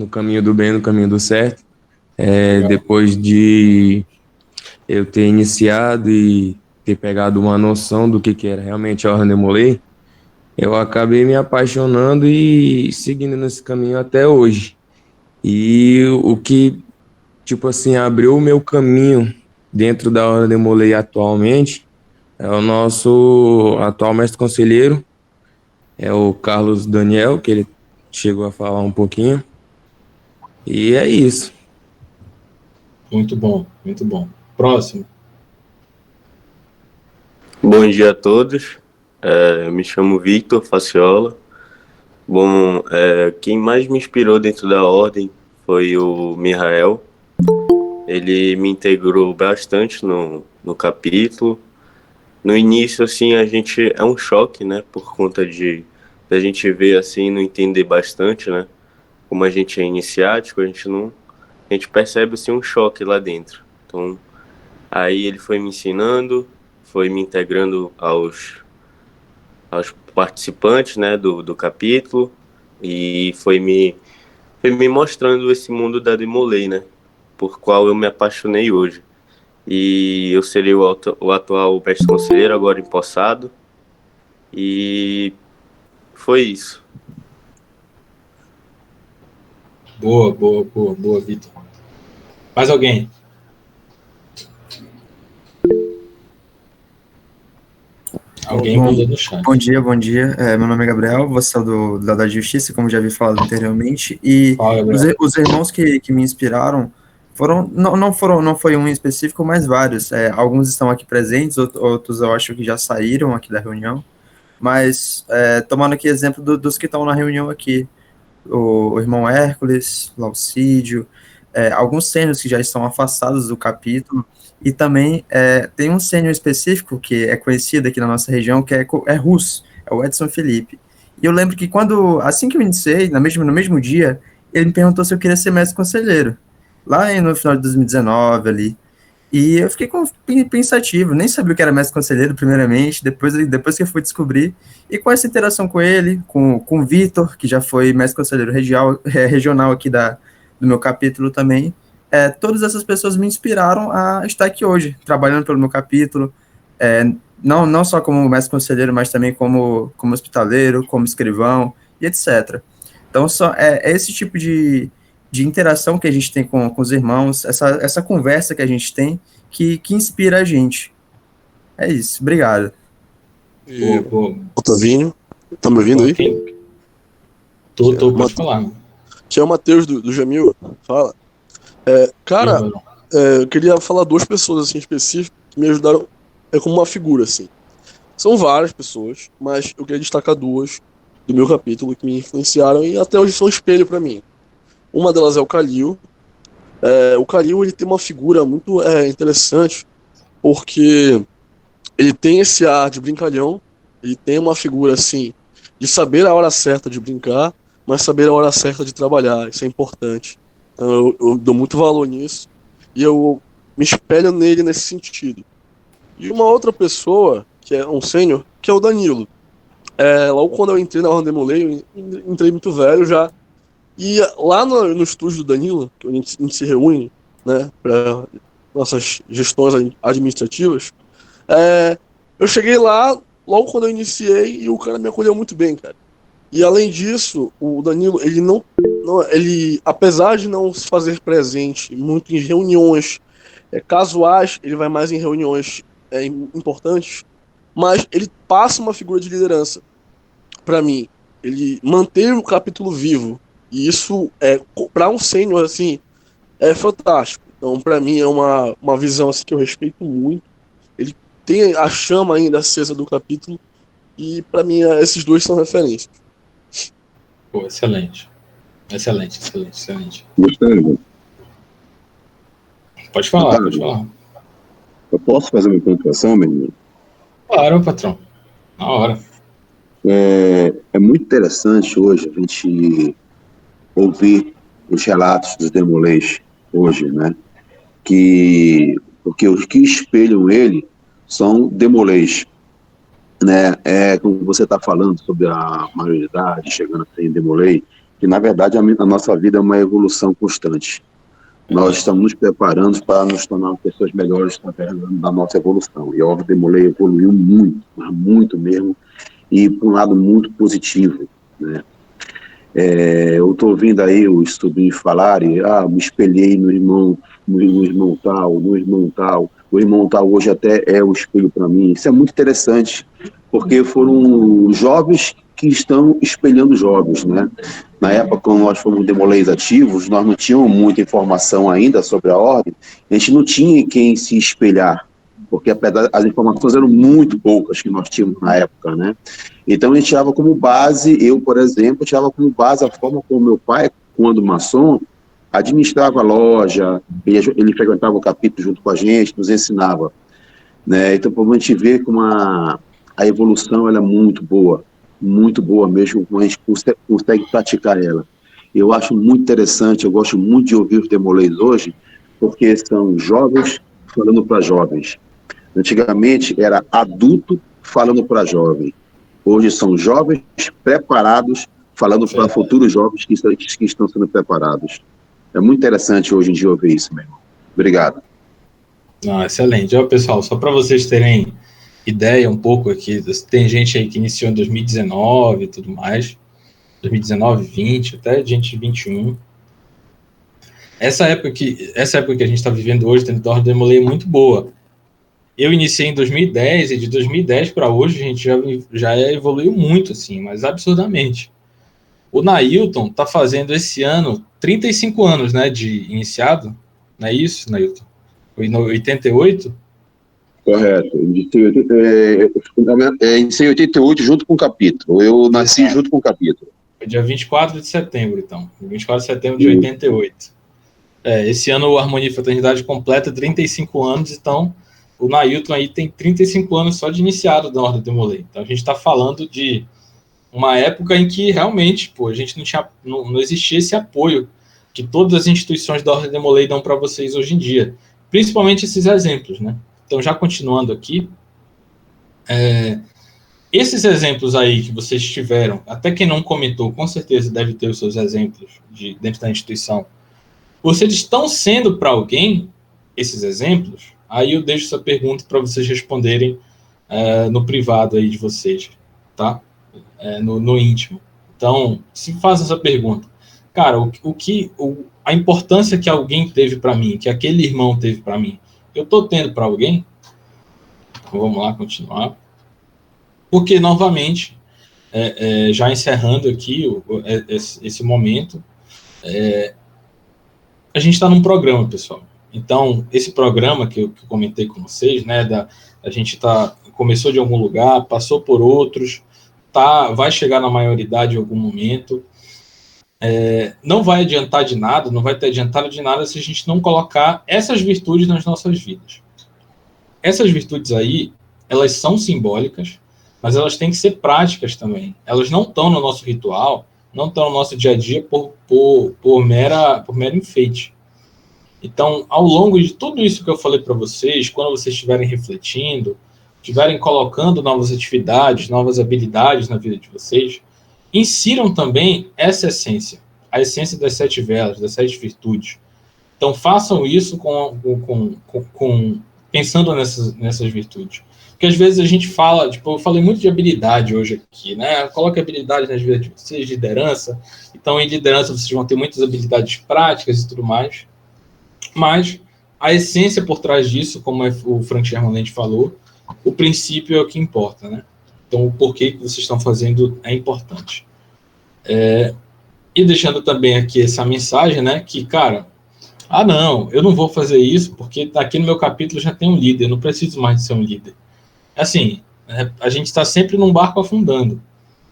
caminho do bem, no caminho do certo. Depois de eu ter iniciado e ter pegado uma noção do que era realmente a Ordem Demolei, eu acabei me apaixonando e seguindo nesse caminho até hoje. E o que, tipo assim, abriu o meu caminho dentro da Ordem Demolei atualmente é o nosso atual mestre conselheiro, é o Carlos Daniel, que ele chegou a falar um pouquinho. E é isso. Muito bom, muito bom. Próximo. Bom dia a todos. Me chamo Victor Faciola. Bom, quem mais me inspirou dentro da ordem foi o Mihael. Ele me integrou bastante no capítulo. No início, assim, a gente é um choque, né? Por conta da gente ver assim, não entender bastante, né? Como a gente é iniciático, a gente percebe assim um choque lá dentro. Então, aí ele foi me ensinando, foi me integrando aos participantes, né, do capítulo, e foi me mostrando esse mundo da Demolei, né, por qual eu me apaixonei hoje. E eu serei o atual mestre conselheiro, agora empossado, e foi isso. Boa, Vitor. Mais alguém? Alguém mandou no chat. Bom dia. Meu nome é Gabriel, vou ser da Justiça, como já vi falado anteriormente. E os irmãos que me inspiraram não foi um em específico, mas vários. Alguns estão aqui presentes, outros eu acho que já saíram aqui da reunião. Mas, tomando aqui exemplo dos que estão na reunião aqui, o irmão Hércules, Laucídio, alguns sêniores que já estão afastados do capítulo, e também tem um sênior específico que é conhecido aqui na nossa região, que é russo, é o Edson Felipe. E eu lembro que assim que eu iniciei, no mesmo dia, ele me perguntou se eu queria ser mestre conselheiro, lá no final de 2019 ali. E eu fiquei pensativo, nem sabia o que era mestre conselheiro primeiramente, depois que eu fui descobrir, e com essa interação com ele, com o Vitor, que já foi mestre conselheiro regional aqui do meu capítulo também, todas essas pessoas me inspiraram a estar aqui hoje, trabalhando pelo meu capítulo, não só como mestre conselheiro, mas também como hospitaleiro, como escrivão e etc. Então, é esse tipo de interação que a gente tem com os irmãos, essa conversa que a gente tem, que inspira a gente. É isso, obrigado. Otavinho, tá me ouvindo aí? Tô, pode falar. Que é o Matheus do Jamil, fala. Cara, eu queria falar duas pessoas assim específicas que me ajudaram como uma figura assim. São várias pessoas, mas eu queria destacar duas do meu capítulo que me influenciaram e até hoje são um espelho para mim. Uma delas é o Calil. O Calil, ele tem uma figura muito interessante, porque ele tem esse ar de brincalhão, ele tem uma figura assim de saber a hora certa de brincar, mas saber a hora certa de trabalhar. Isso é importante. Então, eu dou muito valor nisso e eu me espelho nele nesse sentido. E uma outra pessoa, que é um sênior, que é o Danilo. Logo quando eu entrei na Ordem Demolei, eu entrei muito velho já. E lá no estúdio do Danilo, que a gente se reúne, né, para nossas gestões administrativas, eu cheguei lá logo quando eu iniciei e o cara me acolheu muito bem, cara. E além disso, o Danilo, ele apesar de não se fazer presente muito em reuniões casuais, ele vai mais em reuniões importantes, mas ele passa uma figura de liderança para mim. Ele mantém o capítulo vivo. E isso, para um sênior, assim, é fantástico. Então, para mim, é uma visão assim, que eu respeito muito. Ele tem a chama ainda acesa do capítulo. E, para mim, esses dois são referências. Pô, excelente. Excelente. Gustavo. Pode falar, Gustavo, pode falar. Eu posso fazer uma pontuação, menino? Claro, patrão. Na hora. É muito interessante hoje a gente ouvir os relatos dos Demolês hoje, né? Porque os que espelham ele são Demolês, né? Como você está falando sobre a maioridade, chegando a ser Demolei, que na verdade a nossa vida é uma evolução constante. Nós estamos nos preparando para nos tornar pessoas melhores através da nossa evolução. E a Ordem Demolei evoluiu muito, mas muito mesmo, e por um lado muito positivo, né? Eu estou ouvindo aí os sobrinhos falarem, me espelhei no irmão tal. O irmão tal hoje até é o espelho para mim. Isso é muito interessante, porque foram jovens que estão espelhando jovens, né? Na época, quando nós fomos Demoleis ativos, nós não tínhamos muita informação ainda sobre a ordem, a gente não tinha em quem se espelhar, porque as informações eram muito poucas que nós tínhamos na época, né? Então a gente tirava como base, eu, por exemplo, tirava como base a forma como meu pai, quando maçom, administrava a loja, ele frequentava o capítulo junto com a gente, nos ensinava, né? Então, para a gente ver como a evolução ela é muito boa mesmo, como a gente consegue praticar ela. Eu acho muito interessante, eu gosto muito de ouvir os Demolês hoje, porque são jovens falando para jovens. Antigamente era adulto falando para jovem. Hoje são jovens preparados falando para futuros jovens que estão sendo preparados. É muito interessante hoje em dia ouvir isso, meu irmão. Obrigado. Excelente. Pessoal, só para vocês terem ideia um pouco aqui, tem gente aí que iniciou em 2019 e tudo mais, 2019, 20, até gente de 21. Essa época que a gente está vivendo hoje dentro da Ordem Demolei é muito boa. Eu iniciei em 2010 e de 2010 para hoje a gente já evoluiu muito, assim, mas absurdamente. O Nailton está fazendo esse ano 35 anos, né, de iniciado, não é isso, Nailton? Foi em 88? Correto. Iniciei em 88 junto com o capítulo. Eu nasci junto com o capítulo. Foi dia 24 de setembro, então. 24 de setembro de 88. Esse ano o Harmonia e Fraternidade completa 35 anos, então o Nailton aí tem 35 anos só de iniciado da Ordem Demolei. Então a gente está falando de uma época em que realmente, a gente não existia esse apoio que todas as instituições da Ordem Demolei dão para vocês hoje em dia. Principalmente esses exemplos, né? Então, já continuando aqui, esses exemplos aí que vocês tiveram, até quem não comentou, com certeza deve ter os seus exemplos dentro da instituição, Vocês estão sendo para alguém esses exemplos? Aí eu deixo essa pergunta para vocês responderem no privado aí de vocês, tá? No íntimo. Então, se faz essa pergunta. Cara, a importância que alguém teve para mim, que aquele irmão teve para mim, eu estou tendo para alguém? Então, vamos lá, continuar. Porque, novamente, já encerrando aqui esse momento, a gente está num programa, pessoal. Então, esse programa que eu comentei com vocês, né, a gente começou de algum lugar, passou por outros, vai chegar na maioridade em algum momento, não vai adiantar de nada, não vai ter adiantado de nada se a gente não colocar essas virtudes nas nossas vidas. Essas virtudes aí, elas são simbólicas, mas elas têm que ser práticas também. Elas não estão no nosso ritual, não estão no nosso dia a dia por mero enfeite. Então, ao longo de tudo isso que eu falei para vocês, quando vocês estiverem refletindo, estiverem colocando novas atividades, novas habilidades na vida de vocês, insiram também essa essência, a essência das 7 velas, das 7 virtudes. Então, façam isso pensando nessas virtudes. Porque às vezes a gente fala, eu falei muito de habilidade hoje aqui, né? Coloque habilidade nas vidas de vocês, de liderança. Então, em liderança, vocês vão ter muitas habilidades práticas e tudo mais. Mas a essência por trás disso, como o Frank Sherman falou, o princípio é o que importa, né? Então, o porquê que vocês estão fazendo é importante. E deixando também aqui essa mensagem, né? Que, cara, não, eu não vou fazer isso porque aqui no meu capítulo já tem um líder, eu não preciso mais de ser um líder. Assim, a gente está sempre num barco afundando.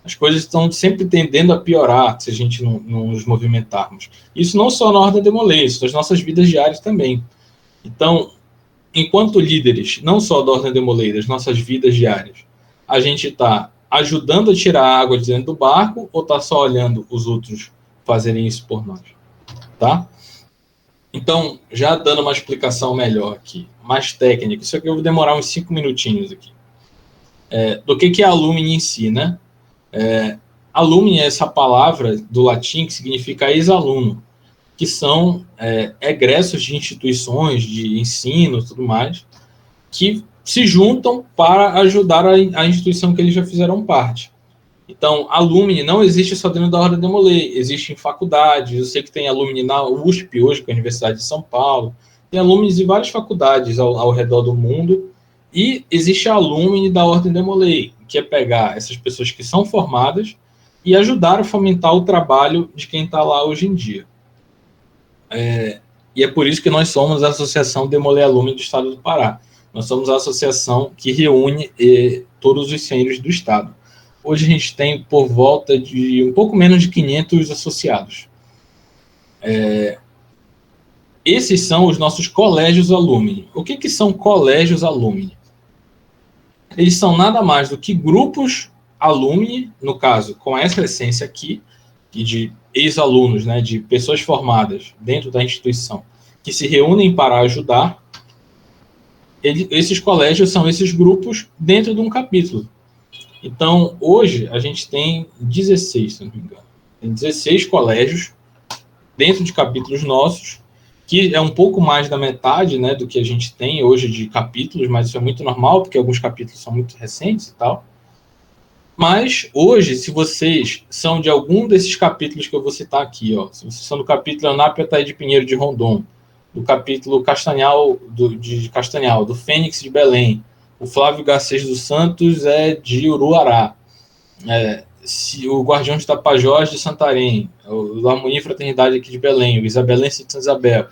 As coisas estão sempre tendendo a piorar se a gente não nos movimentarmos. Isso não só na Ordem Demolei, isso nas nossas vidas diárias também. Então, enquanto líderes, não só da Ordem Demolei, das nossas vidas diárias, a gente está ajudando a tirar a água de dentro do barco ou está só olhando os outros fazerem isso por nós? Tá? Então, já dando uma explicação melhor aqui, mais técnica, isso aqui eu vou demorar uns 5 minutinhos aqui. Do que é a Lumine em si, né? Alumni é essa palavra do latim que significa ex-aluno, que são egressos de instituições de ensino e tudo mais, que se juntam para ajudar a instituição que eles já fizeram parte. Então, alumni não existe só dentro da Ordem Demolei, existe em faculdades. Eu sei que tem alumni na USP hoje, que é a Universidade de São Paulo, tem alumni de várias faculdades ao redor do mundo, e existe a alumni da Ordem Demolei, que é pegar essas pessoas que são formadas e ajudar a fomentar o trabalho de quem está lá hoje em dia. E é por isso que nós somos a Associação Demolei Alumni do Estado do Pará. Nós somos a associação que reúne todos os sêniores do Estado. Hoje a gente tem por volta de um pouco menos de 500 associados. Esses são os nossos colégios alumni. O que são colégios alumni? Eles são nada mais do que grupos alumni, no caso, com essa essência aqui, de ex-alunos, né, de pessoas formadas dentro da instituição, que se reúnem para ajudar. Esses colégios são esses grupos dentro de um capítulo. Então, hoje, a gente tem 16, se não me engano. Tem 16 colégios dentro de capítulos nossos, que é um pouco mais da metade, né, do que a gente tem hoje de capítulos, mas isso é muito normal, porque alguns capítulos são muito recentes e tal. Mas, hoje, se vocês são de algum desses capítulos que eu vou citar aqui, se vocês são do capítulo Anápia Ataí de Pinheiro de Rondon, do capítulo Castanhal, de Castanhal, do Fênix de Belém, o Flávio Garcês dos Santos é de Uruará, o Guardião de Tapajós de Santarém, o Harmonia e Fraternidade aqui de Belém, o Isabelense de Santa Isabel,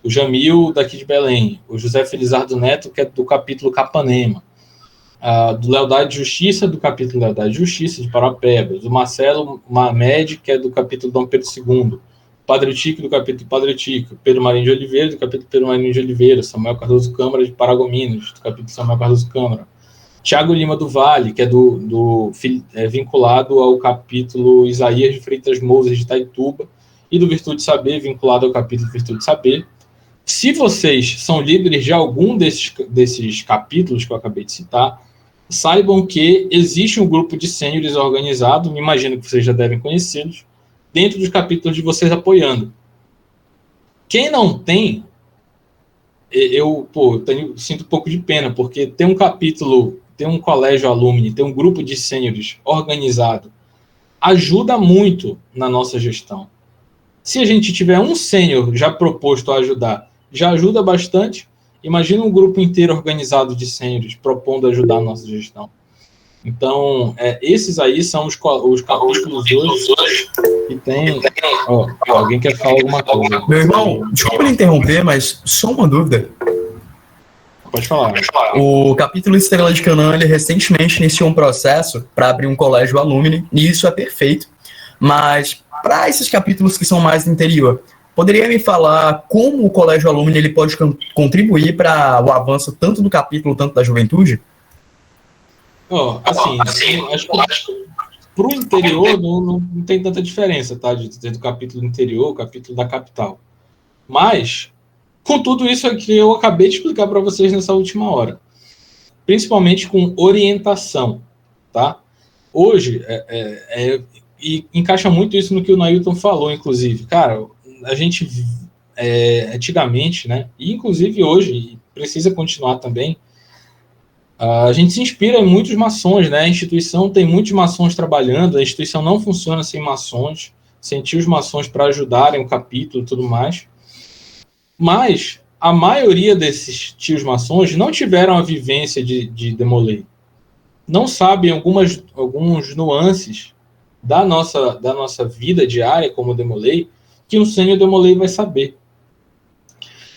o Jamil daqui de Belém, o José Felizardo Neto, que é do capítulo Capanema, do Lealdade e Justiça, do capítulo Lealdade e Justiça de Parapebas, o Marcelo Mamed, que é do capítulo Dom Pedro II, Padre Tico, do capítulo Padre Tico, Pedro Marinho de Oliveira, do capítulo Pedro Marinho de Oliveira, Samuel Cardoso Câmara de Paragominas, do capítulo Samuel Cardoso Câmara, Tiago Lima do Vale, que é vinculado ao capítulo Isaías de Freitas Moses de Itaituba, e do Virtude Saber, vinculado ao capítulo Virtude Saber. Se vocês são líderes de algum desses capítulos que eu acabei de citar, saibam que existe um grupo de sêniores organizado, me imagino que vocês já devem conhecê-los, dentro dos capítulos de vocês apoiando. Quem não tem, sinto um pouco de pena, porque tem um capítulo, tem um colégio alumni, tem um grupo de sêniores organizado, ajuda muito na nossa gestão. Se a gente tiver um sênior já proposto a ajudar, já ajuda bastante. Imagina um grupo inteiro organizado de sêniores propondo ajudar a nossa gestão. Então, esses aí são os capítulos hoje que tem... alguém quer falar alguma coisa? Meu irmão, desculpa me interromper, mas só uma dúvida. Pode falar. O capítulo Estrela de Canaã, ele recentemente iniciou um processo para abrir um colégio alumni, e isso é perfeito. Mas, para esses capítulos que são mais no interior, poderia me falar como o colégio alumni ele pode contribuir para o avanço tanto do capítulo, tanto da juventude? Acho que para o interior não tem tanta diferença, tá? Do capítulo interior, o capítulo da capital. Mas, com tudo isso aqui, eu acabei de explicar para vocês nessa última hora. Principalmente com orientação, tá? Hoje, e encaixa muito isso no que o Nailton falou, inclusive. Cara, a gente, antigamente, né? E inclusive hoje, e precisa continuar também, a gente se inspira em muitos maçons, né? A instituição tem muitos maçons trabalhando, a instituição não funciona sem maçons, sem tios maçons para ajudarem o capítulo e tudo mais. Mas a maioria desses tios maçons não tiveram a vivência de Demolay. Não sabem alguns nuances da nossa vida diária como Demolay, que um sênior Demolay vai saber.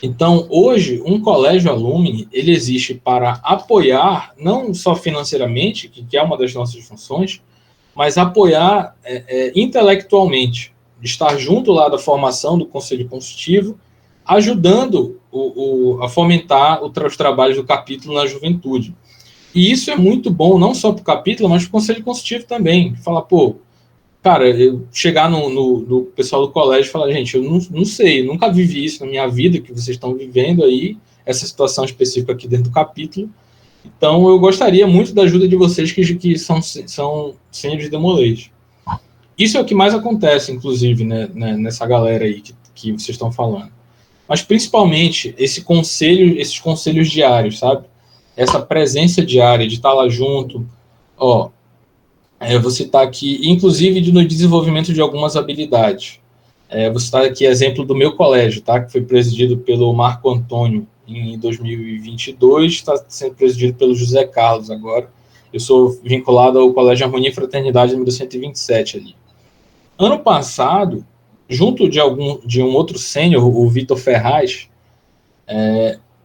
Então, hoje, um colégio alumni, ele existe para apoiar, não só financeiramente, que é uma das nossas funções, mas apoiar intelectualmente, estar junto lá da formação do Conselho Consultivo, ajudando a fomentar os trabalhos do capítulo na juventude. E isso é muito bom, não só para o capítulo, mas para o Conselho Consultivo também. Falar, cara, eu chegar no pessoal do colégio e falar, gente, eu não sei, nunca vivi isso na minha vida, que vocês estão vivendo aí, essa situação específica aqui dentro do capítulo. Então, eu gostaria muito da ajuda de vocês que são sêniores de Demolay. Isso é o que mais acontece, inclusive, né, nessa galera aí que vocês estão falando. Mas, principalmente, esses conselhos diários, sabe? Essa presença diária, de estar lá junto, eu vou citar aqui, inclusive no desenvolvimento de algumas habilidades. Vou citar aqui exemplo do meu colégio, tá? Que foi presidido pelo Marco Antônio em 2022, está sendo presidido pelo José Carlos agora. Eu sou vinculado ao Colégio Harmonia e Fraternidade número 127 ali. Ano passado, junto de um outro sênior, o Vitor Ferraz,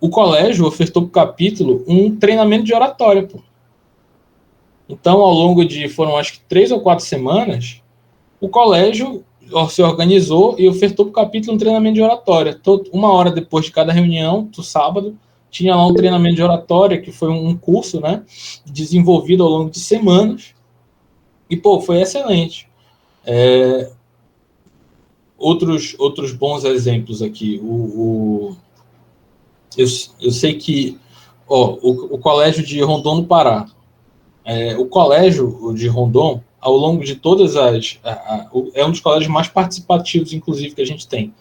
o colégio ofertou para o capítulo um treinamento de oratória, Então, ao longo foram acho que 3 ou 4 semanas, o colégio se organizou e ofertou para o capítulo um treinamento de oratória. Uma hora depois de cada reunião, do sábado, tinha lá um treinamento de oratória, que foi um curso, né, desenvolvido ao longo de semanas. E, foi excelente. Outros bons exemplos aqui. Eu sei que o Colégio de Rondon no Pará, o Colégio de Rondon, ao longo de todas é um dos colégios mais participativos, inclusive, que a gente tem.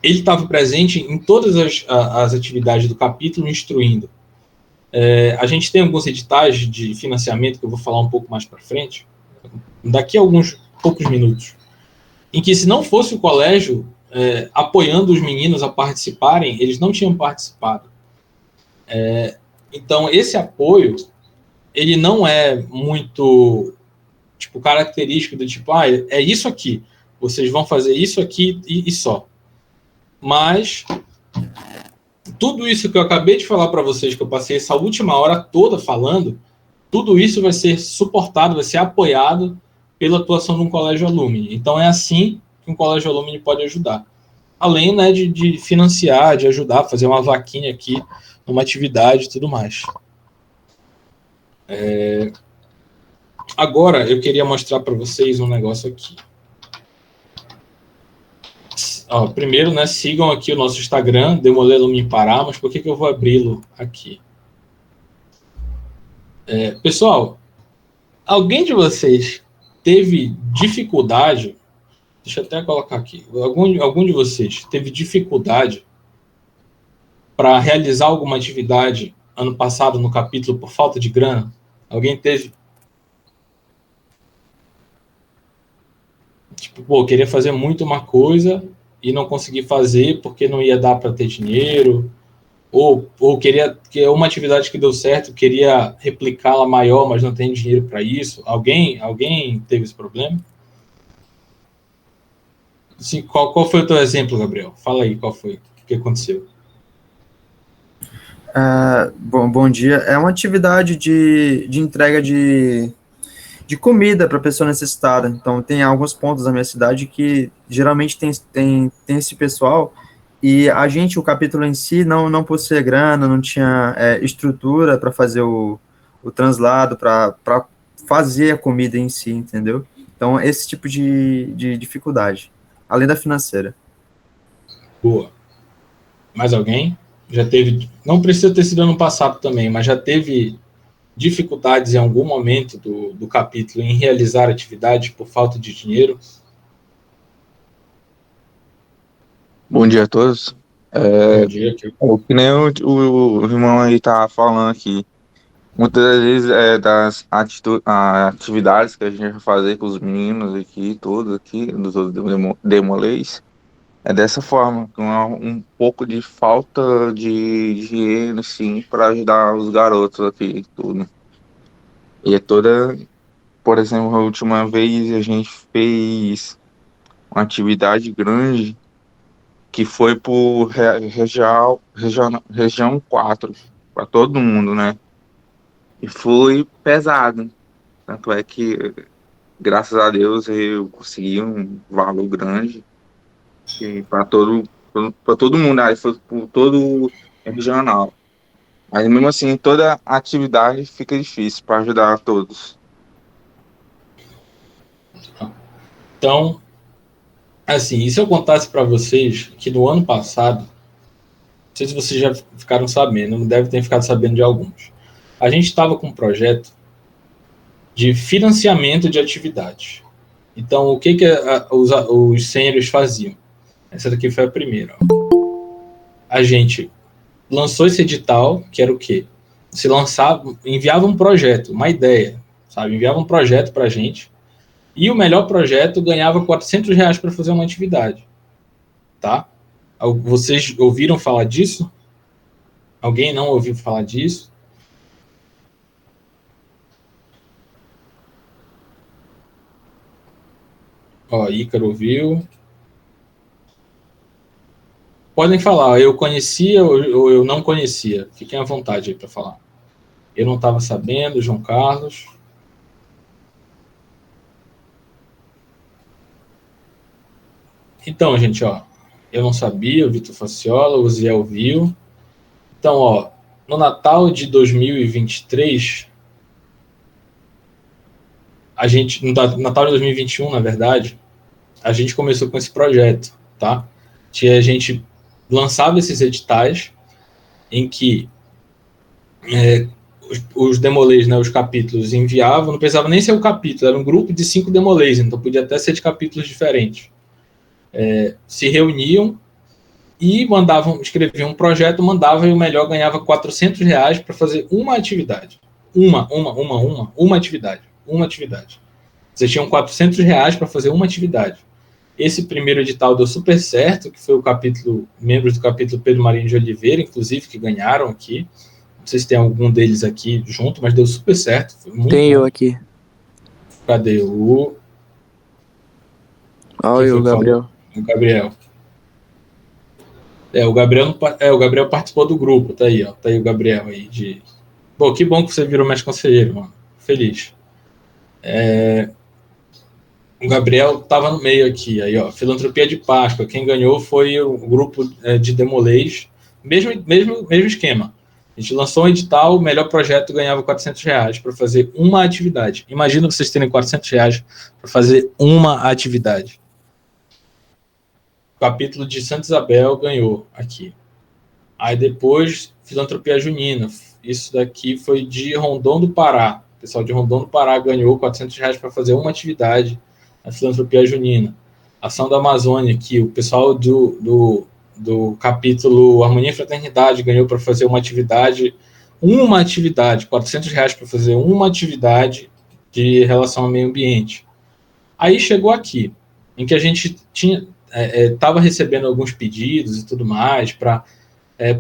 Ele estava presente em todas as atividades do capítulo, instruindo. A gente tem alguns editais de financiamento, que eu vou falar um pouco mais para frente, daqui a alguns poucos minutos, em que, se não fosse o colégio apoiando os meninos a participarem, eles não tinham participado. Então, esse apoio, ele não é muito, característico do é isso aqui, vocês vão fazer isso aqui e só. Mas, tudo isso que eu acabei de falar para vocês, que eu passei essa última hora toda falando, tudo isso vai ser suportado, vai ser apoiado pela atuação de um colégio alumni. Então, é assim que um colégio alumni pode ajudar. Além, né, de financiar, de ajudar, fazer uma vaquinha aqui, uma atividade e tudo mais. Agora, eu queria mostrar para vocês um negócio aqui. Primeiro, né, sigam aqui o nosso Instagram, Demolay Alumni Pará, mas por que eu vou abri-lo aqui? Pessoal, alguém de vocês teve dificuldade Deixa eu até colocar aqui. Algum de vocês teve dificuldade para realizar alguma atividade ano passado no capítulo por falta de grana? Alguém teve? Tipo, pô, queria fazer muito uma coisa e não consegui fazer porque não ia dar para ter dinheiro, ou queria que uma atividade que deu certo, queria replicá-la maior, mas não tem dinheiro para isso. Alguém teve esse problema? Assim, qual foi o teu exemplo, Gabriel? Fala aí, qual foi? O que aconteceu? Bom dia. É uma atividade de entrega de comida para pessoa necessitada. Então, tem alguns pontos da minha cidade que geralmente tem esse pessoal, e o capítulo em si, não possuía grana, não tinha estrutura para fazer o translado, para fazer a comida em si, entendeu? Então, esse tipo de dificuldade, além da financeira. Boa. Mais alguém? Já teve, não precisa ter sido ano passado também, mas já teve dificuldades em algum momento do capítulo em realizar atividade por falta de dinheiro? Bom dia a todos. Bom dia. Que nem o irmão aí tá falando aqui. Muitas das vezes das atividades que a gente vai fazer com os meninos aqui, todos aqui, dos outros demolês, é dessa forma, com um pouco de falta de dinheiro, sim, para ajudar os garotos aqui, tudo. E é toda, por exemplo, a última vez a gente fez uma atividade grande que foi por região 4, para todo mundo, né? E foi pesado. Tanto é que, graças a Deus, eu consegui um valor grande para todo mundo, aí foi por todo regional. Mas mesmo assim, toda atividade fica difícil para ajudar a todos. Então, assim, e se eu contasse para vocês que no ano passado, não sei se vocês já ficaram sabendo, não devem ter ficado sabendo de alguns, a gente estava com um projeto de financiamento de atividades. Então, o que os sêniores faziam? Essa daqui foi a primeira. A gente lançou esse edital, que era o quê? Se lançava, enviava um projeto, uma ideia, sabe? Enviava um projeto para a gente, e o melhor projeto ganhava R$400 para fazer uma atividade. Tá? Vocês ouviram falar disso? Alguém não ouviu falar disso? Ó, Ícaro ouviu. Podem falar, eu conhecia ou eu não conhecia. Fiquem à vontade aí para falar. Eu não estava sabendo, João Carlos. Então, gente, ó, eu não sabia, o Vitor Faciola, o Ziel viu. Então, ó, no Natal de 2023, no Natal de 2021, na verdade, a gente começou com esse projeto, tá? A gente lançava esses editais em que os demolês, né, os capítulos enviavam, não precisava nem ser um capítulo, era um grupo de 5 demolês, então podia até ser de capítulos diferentes. Se reuniam e escreviam um projeto, mandavam, e o melhor ganhava R$400 para fazer uma atividade. Uma atividade. Vocês tinham R$400 para fazer uma atividade. Esse primeiro edital deu super certo, que foi o capítulo, membros do capítulo Pedro Marinho de Oliveira, inclusive, que ganharam aqui. Não sei se tem algum deles aqui junto, mas deu super certo. Foi muito tem bom. eu aqui. Cadê o... Olha o Gabriel. O Gabriel. O Gabriel participou do grupo, tá aí, ó. Tá aí o Gabriel aí de... Bom, que bom que você virou mestre conselheiro, mano. Feliz. O Gabriel estava no meio aqui, aí, ó, Filantropia de Páscoa. Quem ganhou foi o grupo de demolês. Mesmo esquema. A gente lançou um edital, o melhor projeto ganhava R$400 para fazer uma atividade. Imagina vocês terem R$400 para fazer uma atividade. O capítulo de Santa Isabel ganhou aqui. Aí depois, Filantropia Junina. Isso daqui foi de Rondon do Pará. O pessoal de Rondon do Pará ganhou R$400 para fazer uma atividade na Filantropia Junina. Ação da Amazônia, que o pessoal do capítulo Harmonia e Fraternidade ganhou para fazer uma atividade, R$400 para fazer uma atividade de relação ao meio ambiente. Aí chegou aqui, em que a gente estava recebendo alguns pedidos e tudo mais para,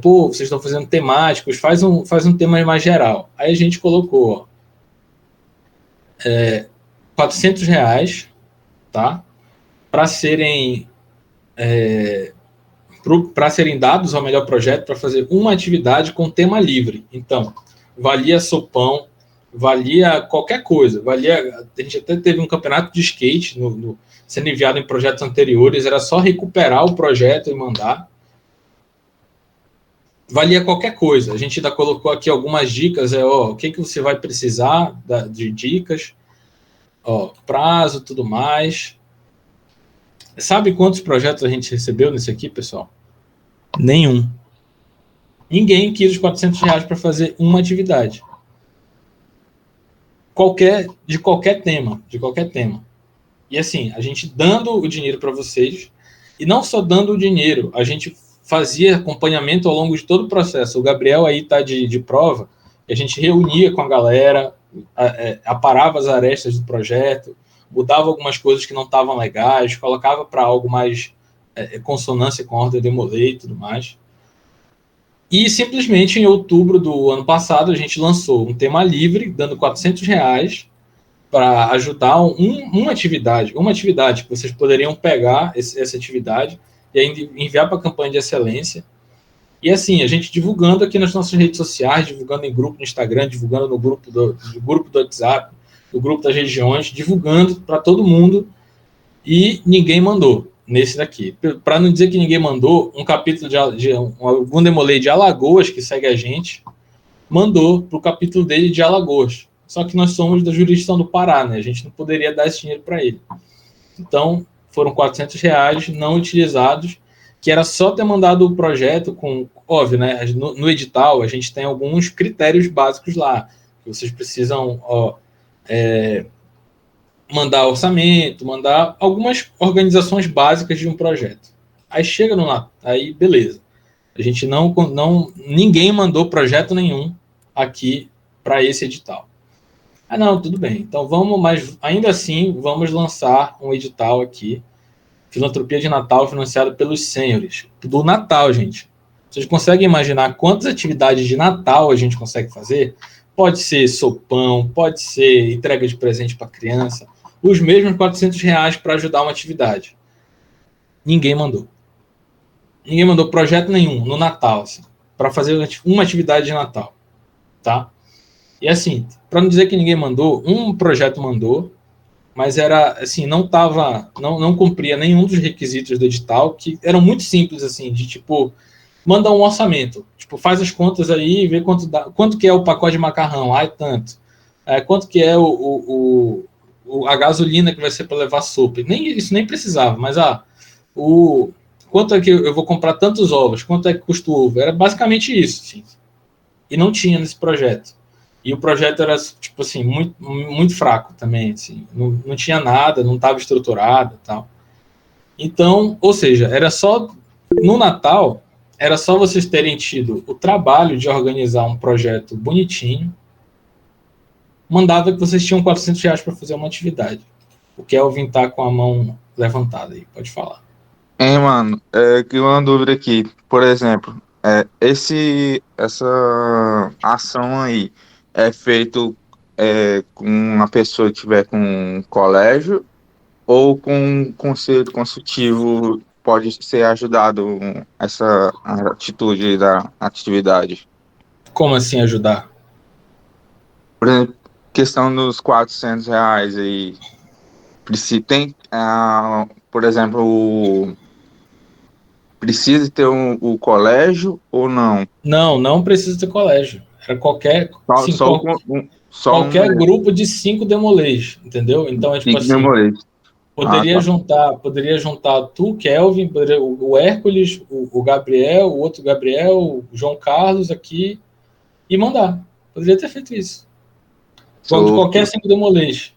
vocês estão fazendo temáticos, faz um tema mais geral. Aí a gente colocou R$400, tá? Para serem dados ao melhor projeto para fazer uma atividade com tema livre. Então, valia sopão, valia qualquer coisa, a gente até teve um campeonato de skate sendo enviado em projetos anteriores, era só recuperar o projeto e mandar. Valia qualquer coisa. A gente ainda colocou aqui algumas dicas, o que você vai precisar de dicas, prazo, tudo mais. Sabe quantos projetos a gente recebeu nesse aqui, pessoal? Nenhum. Ninguém quis os R$400 para fazer uma atividade. De qualquer tema. E assim, a gente dando o dinheiro para vocês, e não só dando o dinheiro, a gente fazia acompanhamento ao longo de todo o processo. O Gabriel aí está de prova, a gente reunia com a galera, aparava as arestas do projeto, mudava algumas coisas que não estavam legais, colocava para algo mais consonância com a ordem de Molay e tudo mais. E simplesmente em outubro do ano passado a gente lançou um tema livre, dando R$400 para ajudar uma atividade que vocês poderiam pegar essa atividade e ainda enviar para a campanha de excelência. E assim, a gente divulgando aqui nas nossas redes sociais, divulgando em grupo no Instagram, divulgando no grupo do WhatsApp, no grupo das regiões, divulgando para todo mundo, e ninguém mandou nesse daqui. Para não dizer que ninguém mandou, um capítulo algum Demolei de Alagoas, que segue a gente, mandou para o capítulo dele de Alagoas. Só que nós somos da jurisdição do Pará, né? A gente não poderia dar esse dinheiro para ele. Então, foram R$400 não utilizados, que era só ter mandado o projeto com... Óbvio, né? No edital, a gente tem alguns critérios básicos lá, que vocês precisam mandar orçamento, mandar algumas organizações básicas de um projeto. Aí chega no Natal, aí beleza. A gente ninguém mandou projeto nenhum aqui para esse edital. Não, tudo bem. Então mas ainda assim vamos lançar um edital aqui, Filantropia de Natal, financiado pelos senhores. Do Natal, gente. Vocês conseguem imaginar quantas atividades de Natal a gente consegue fazer? Pode ser sopão, pode ser entrega de presente para criança, os mesmos R$400 para ajudar uma atividade. Ninguém mandou. Ninguém mandou projeto nenhum no Natal, assim, para fazer uma atividade de Natal. Tá? E assim, para não dizer que ninguém mandou, um projeto mandou, mas era assim, não cumpria nenhum dos requisitos do edital, que eram muito simples, assim, de tipo, manda um orçamento, tipo, faz as contas aí e vê quanto que é o pacote de macarrão, tanto. Quanto que é a gasolina que vai ser para levar sopa. Isso nem precisava, mas quanto é que eu vou comprar tantos ovos, quanto é que custa o ovo? Era basicamente isso, assim. E não tinha nesse projeto. E o projeto era, tipo assim, muito, muito fraco também, assim. Não tinha nada, não estava estruturado e tal. Então, ou seja, era só... No Natal, era só vocês terem tido o trabalho de organizar um projeto bonitinho, mandava que vocês tinham R$400 para fazer uma atividade. O Kelvin tá com a mão levantada aí, pode falar. Mano, que uma dúvida aqui, por exemplo, essa ação aí é feito com uma pessoa que estiver com um colégio ou com um conselho consultivo pode ser ajudado essa atitude da atividade? Como assim ajudar? Por exemplo, questão dos R$400 aí, tem, por exemplo, precisa ter o colégio ou não? Não precisa ter colégio. Era qualquer grupo de 5 Demolês, entendeu? Então é tipo assim, poderia juntar tu, Kelvin, o Hércules, o Gabriel, o outro Gabriel, o João Carlos aqui, e mandar. Poderia ter feito isso. De qualquer 5 Demolês.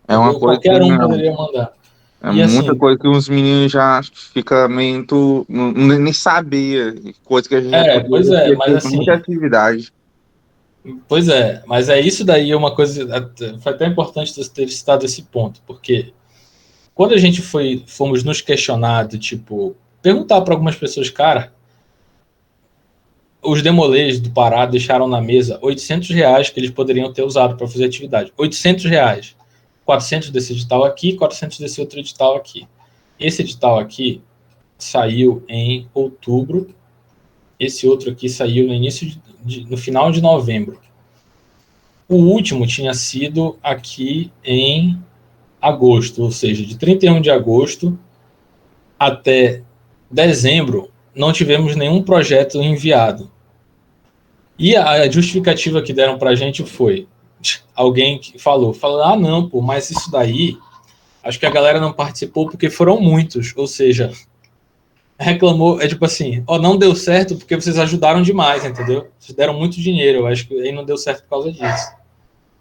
É uma coisa qualquer um poderia mandar. É E muita assim, coisa que os meninos já fica meio. Nem sabia. Coisa que a gente já pois poderia é, ter mas feito muita assim, atividade. pois é, mas é isso daí é uma coisa, foi até importante você ter citado esse ponto, porque quando a gente fomos nos questionar, tipo, perguntar para algumas pessoas, cara, os demolês do Pará deixaram na mesa R$ 800 que eles poderiam ter usado para fazer atividade. R$ 800. 400 desse edital aqui, 400 desse outro edital aqui. Esse edital aqui saiu em outubro, esse outro aqui saiu no início no final de novembro. O último tinha sido aqui em agosto, ou seja, de 31 de agosto até dezembro, não tivemos nenhum projeto enviado. E a justificativa que deram para a gente foi, alguém que falou, não, pô, mas isso daí, acho que a galera não participou porque foram muitos, ou seja, reclamou, tipo assim, não deu certo porque vocês ajudaram demais, entendeu? Vocês deram muito dinheiro, eu acho que aí não deu certo por causa disso.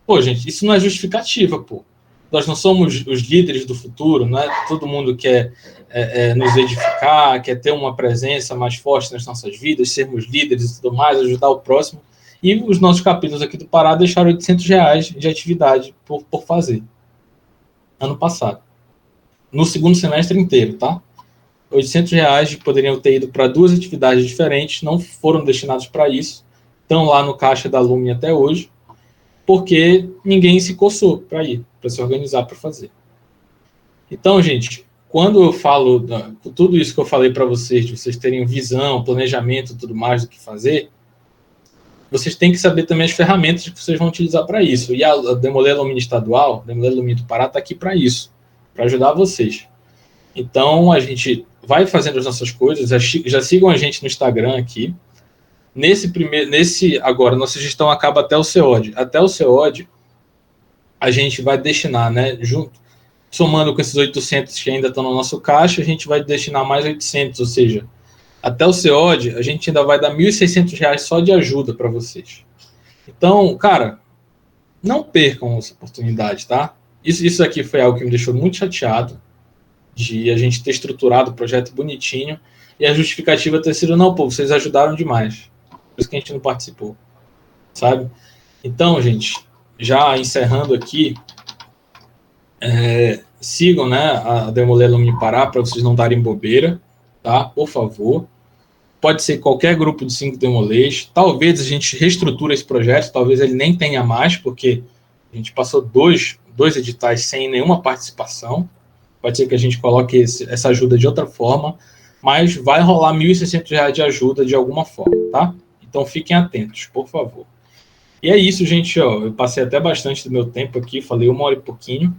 Pô, gente, isso não é justificativa, pô. Nós não somos os líderes do futuro, não é todo mundo quer nos edificar, quer ter uma presença mais forte nas nossas vidas, sermos líderes e tudo mais, ajudar o próximo. E os nossos capítulos aqui do Pará deixaram R$ 800 de atividade por fazer. Ano passado. No segundo semestre inteiro, tá? R$ 800 que poderiam ter ido para 2 atividades diferentes, não foram destinados para isso, estão lá no caixa da Lume até hoje, porque ninguém se coçou para ir, para se organizar para fazer. Então, gente, quando eu falo tudo isso que eu falei para vocês, de vocês terem visão, planejamento, tudo mais do que fazer, vocês têm que saber também as ferramentas que vocês vão utilizar para isso. E a Demoler Alumínio Estadual, Demoler Alumínio do Pará, está aqui para isso, para ajudar vocês. Então, a gente vai fazendo as nossas coisas, já sigam a gente no Instagram aqui. Agora, nossa gestão acaba até o CEOD. Até o CEOD, a gente vai destinar, né, somando com esses 800 que ainda estão no nosso caixa, a gente vai destinar mais 800, ou seja, até o CEOD, a gente ainda vai dar R$ 1.600 só de ajuda para vocês. Então, cara, não percam essa oportunidade, tá? Isso aqui foi algo que me deixou muito chateado, de a gente ter estruturado o projeto bonitinho, e a justificativa ter sido, não, pô, vocês ajudaram demais. Por isso que a gente não participou, sabe? Então, gente, já encerrando aqui, sigam, né, a Demoler Alumínio Pará para vocês não darem bobeira, tá? Por favor. Pode ser qualquer grupo de 5 demolês. Talvez a gente reestruture esse projeto, talvez ele nem tenha mais, porque a gente passou dois editais sem nenhuma participação. Pode ser que a gente coloque essa ajuda de outra forma, mas vai rolar R$ 1.600 de ajuda de alguma forma, tá? Então fiquem atentos, por favor. E é isso, gente. Eu passei até bastante do meu tempo aqui, falei 1 hora e pouquinho.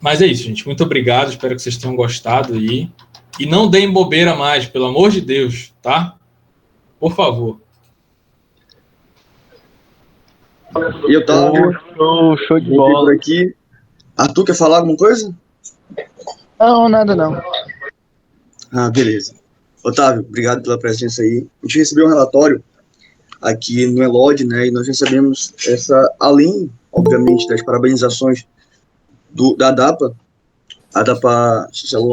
Mas é isso, gente. Muito obrigado, espero que vocês tenham gostado aí. E não deem bobeira mais, pelo amor de Deus, tá? Por favor. E Otávio, show de bola. Por aqui. Arthur, quer falar alguma coisa? Não, nada não. Ah, beleza. Otávio, obrigado pela presença aí. A gente recebeu um relatório aqui no ELOD, né, e nós recebemos além, obviamente, das parabenizações da ADAPA,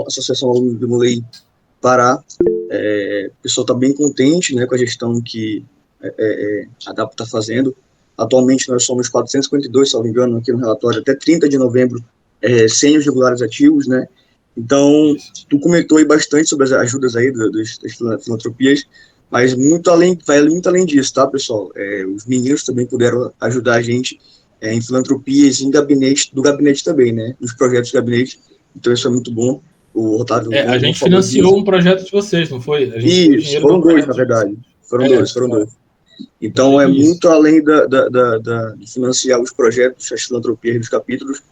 Associação Aluno do Mulei Pará. O pessoal está bem contente, né, com a gestão que a ADAPA está fazendo. Atualmente nós somos 452, se não me engano, aqui no relatório, até 30 de novembro, sem os regulares ativos, né. Então, tu comentou aí bastante sobre as ajudas aí das filantropias, mas vai muito além disso, tá, pessoal? Os meninos também puderam ajudar a gente em filantropias, do gabinete também, né, nos projetos do gabinete. Então isso é muito bom. O Otávio, a gente financiou um projeto de vocês, não foi? A gente Isso, foram dois, na verdade. Foram dois. Então é muito além de financiar os projetos, as filantropias dos capítulos.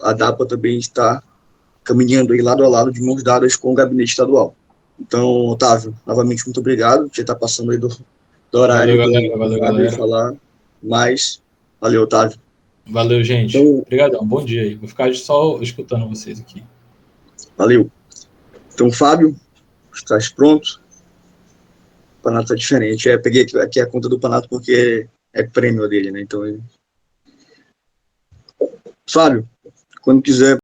A DAPA também está caminhando aí lado a lado, de mãos dadas com o gabinete estadual. Então, Otávio, novamente, muito obrigado. Você está passando aí do horário. Valeu, galera. Falar, mas, valeu, Otávio. Valeu, gente. Então, obrigadão, bom dia aí. Vou ficar só escutando vocês aqui. Valeu. Então, Fábio, estás pronto? O Panato é diferente. Peguei aqui a conta do Panato porque é prêmio dele, né? Então, Fábio, Quando quiser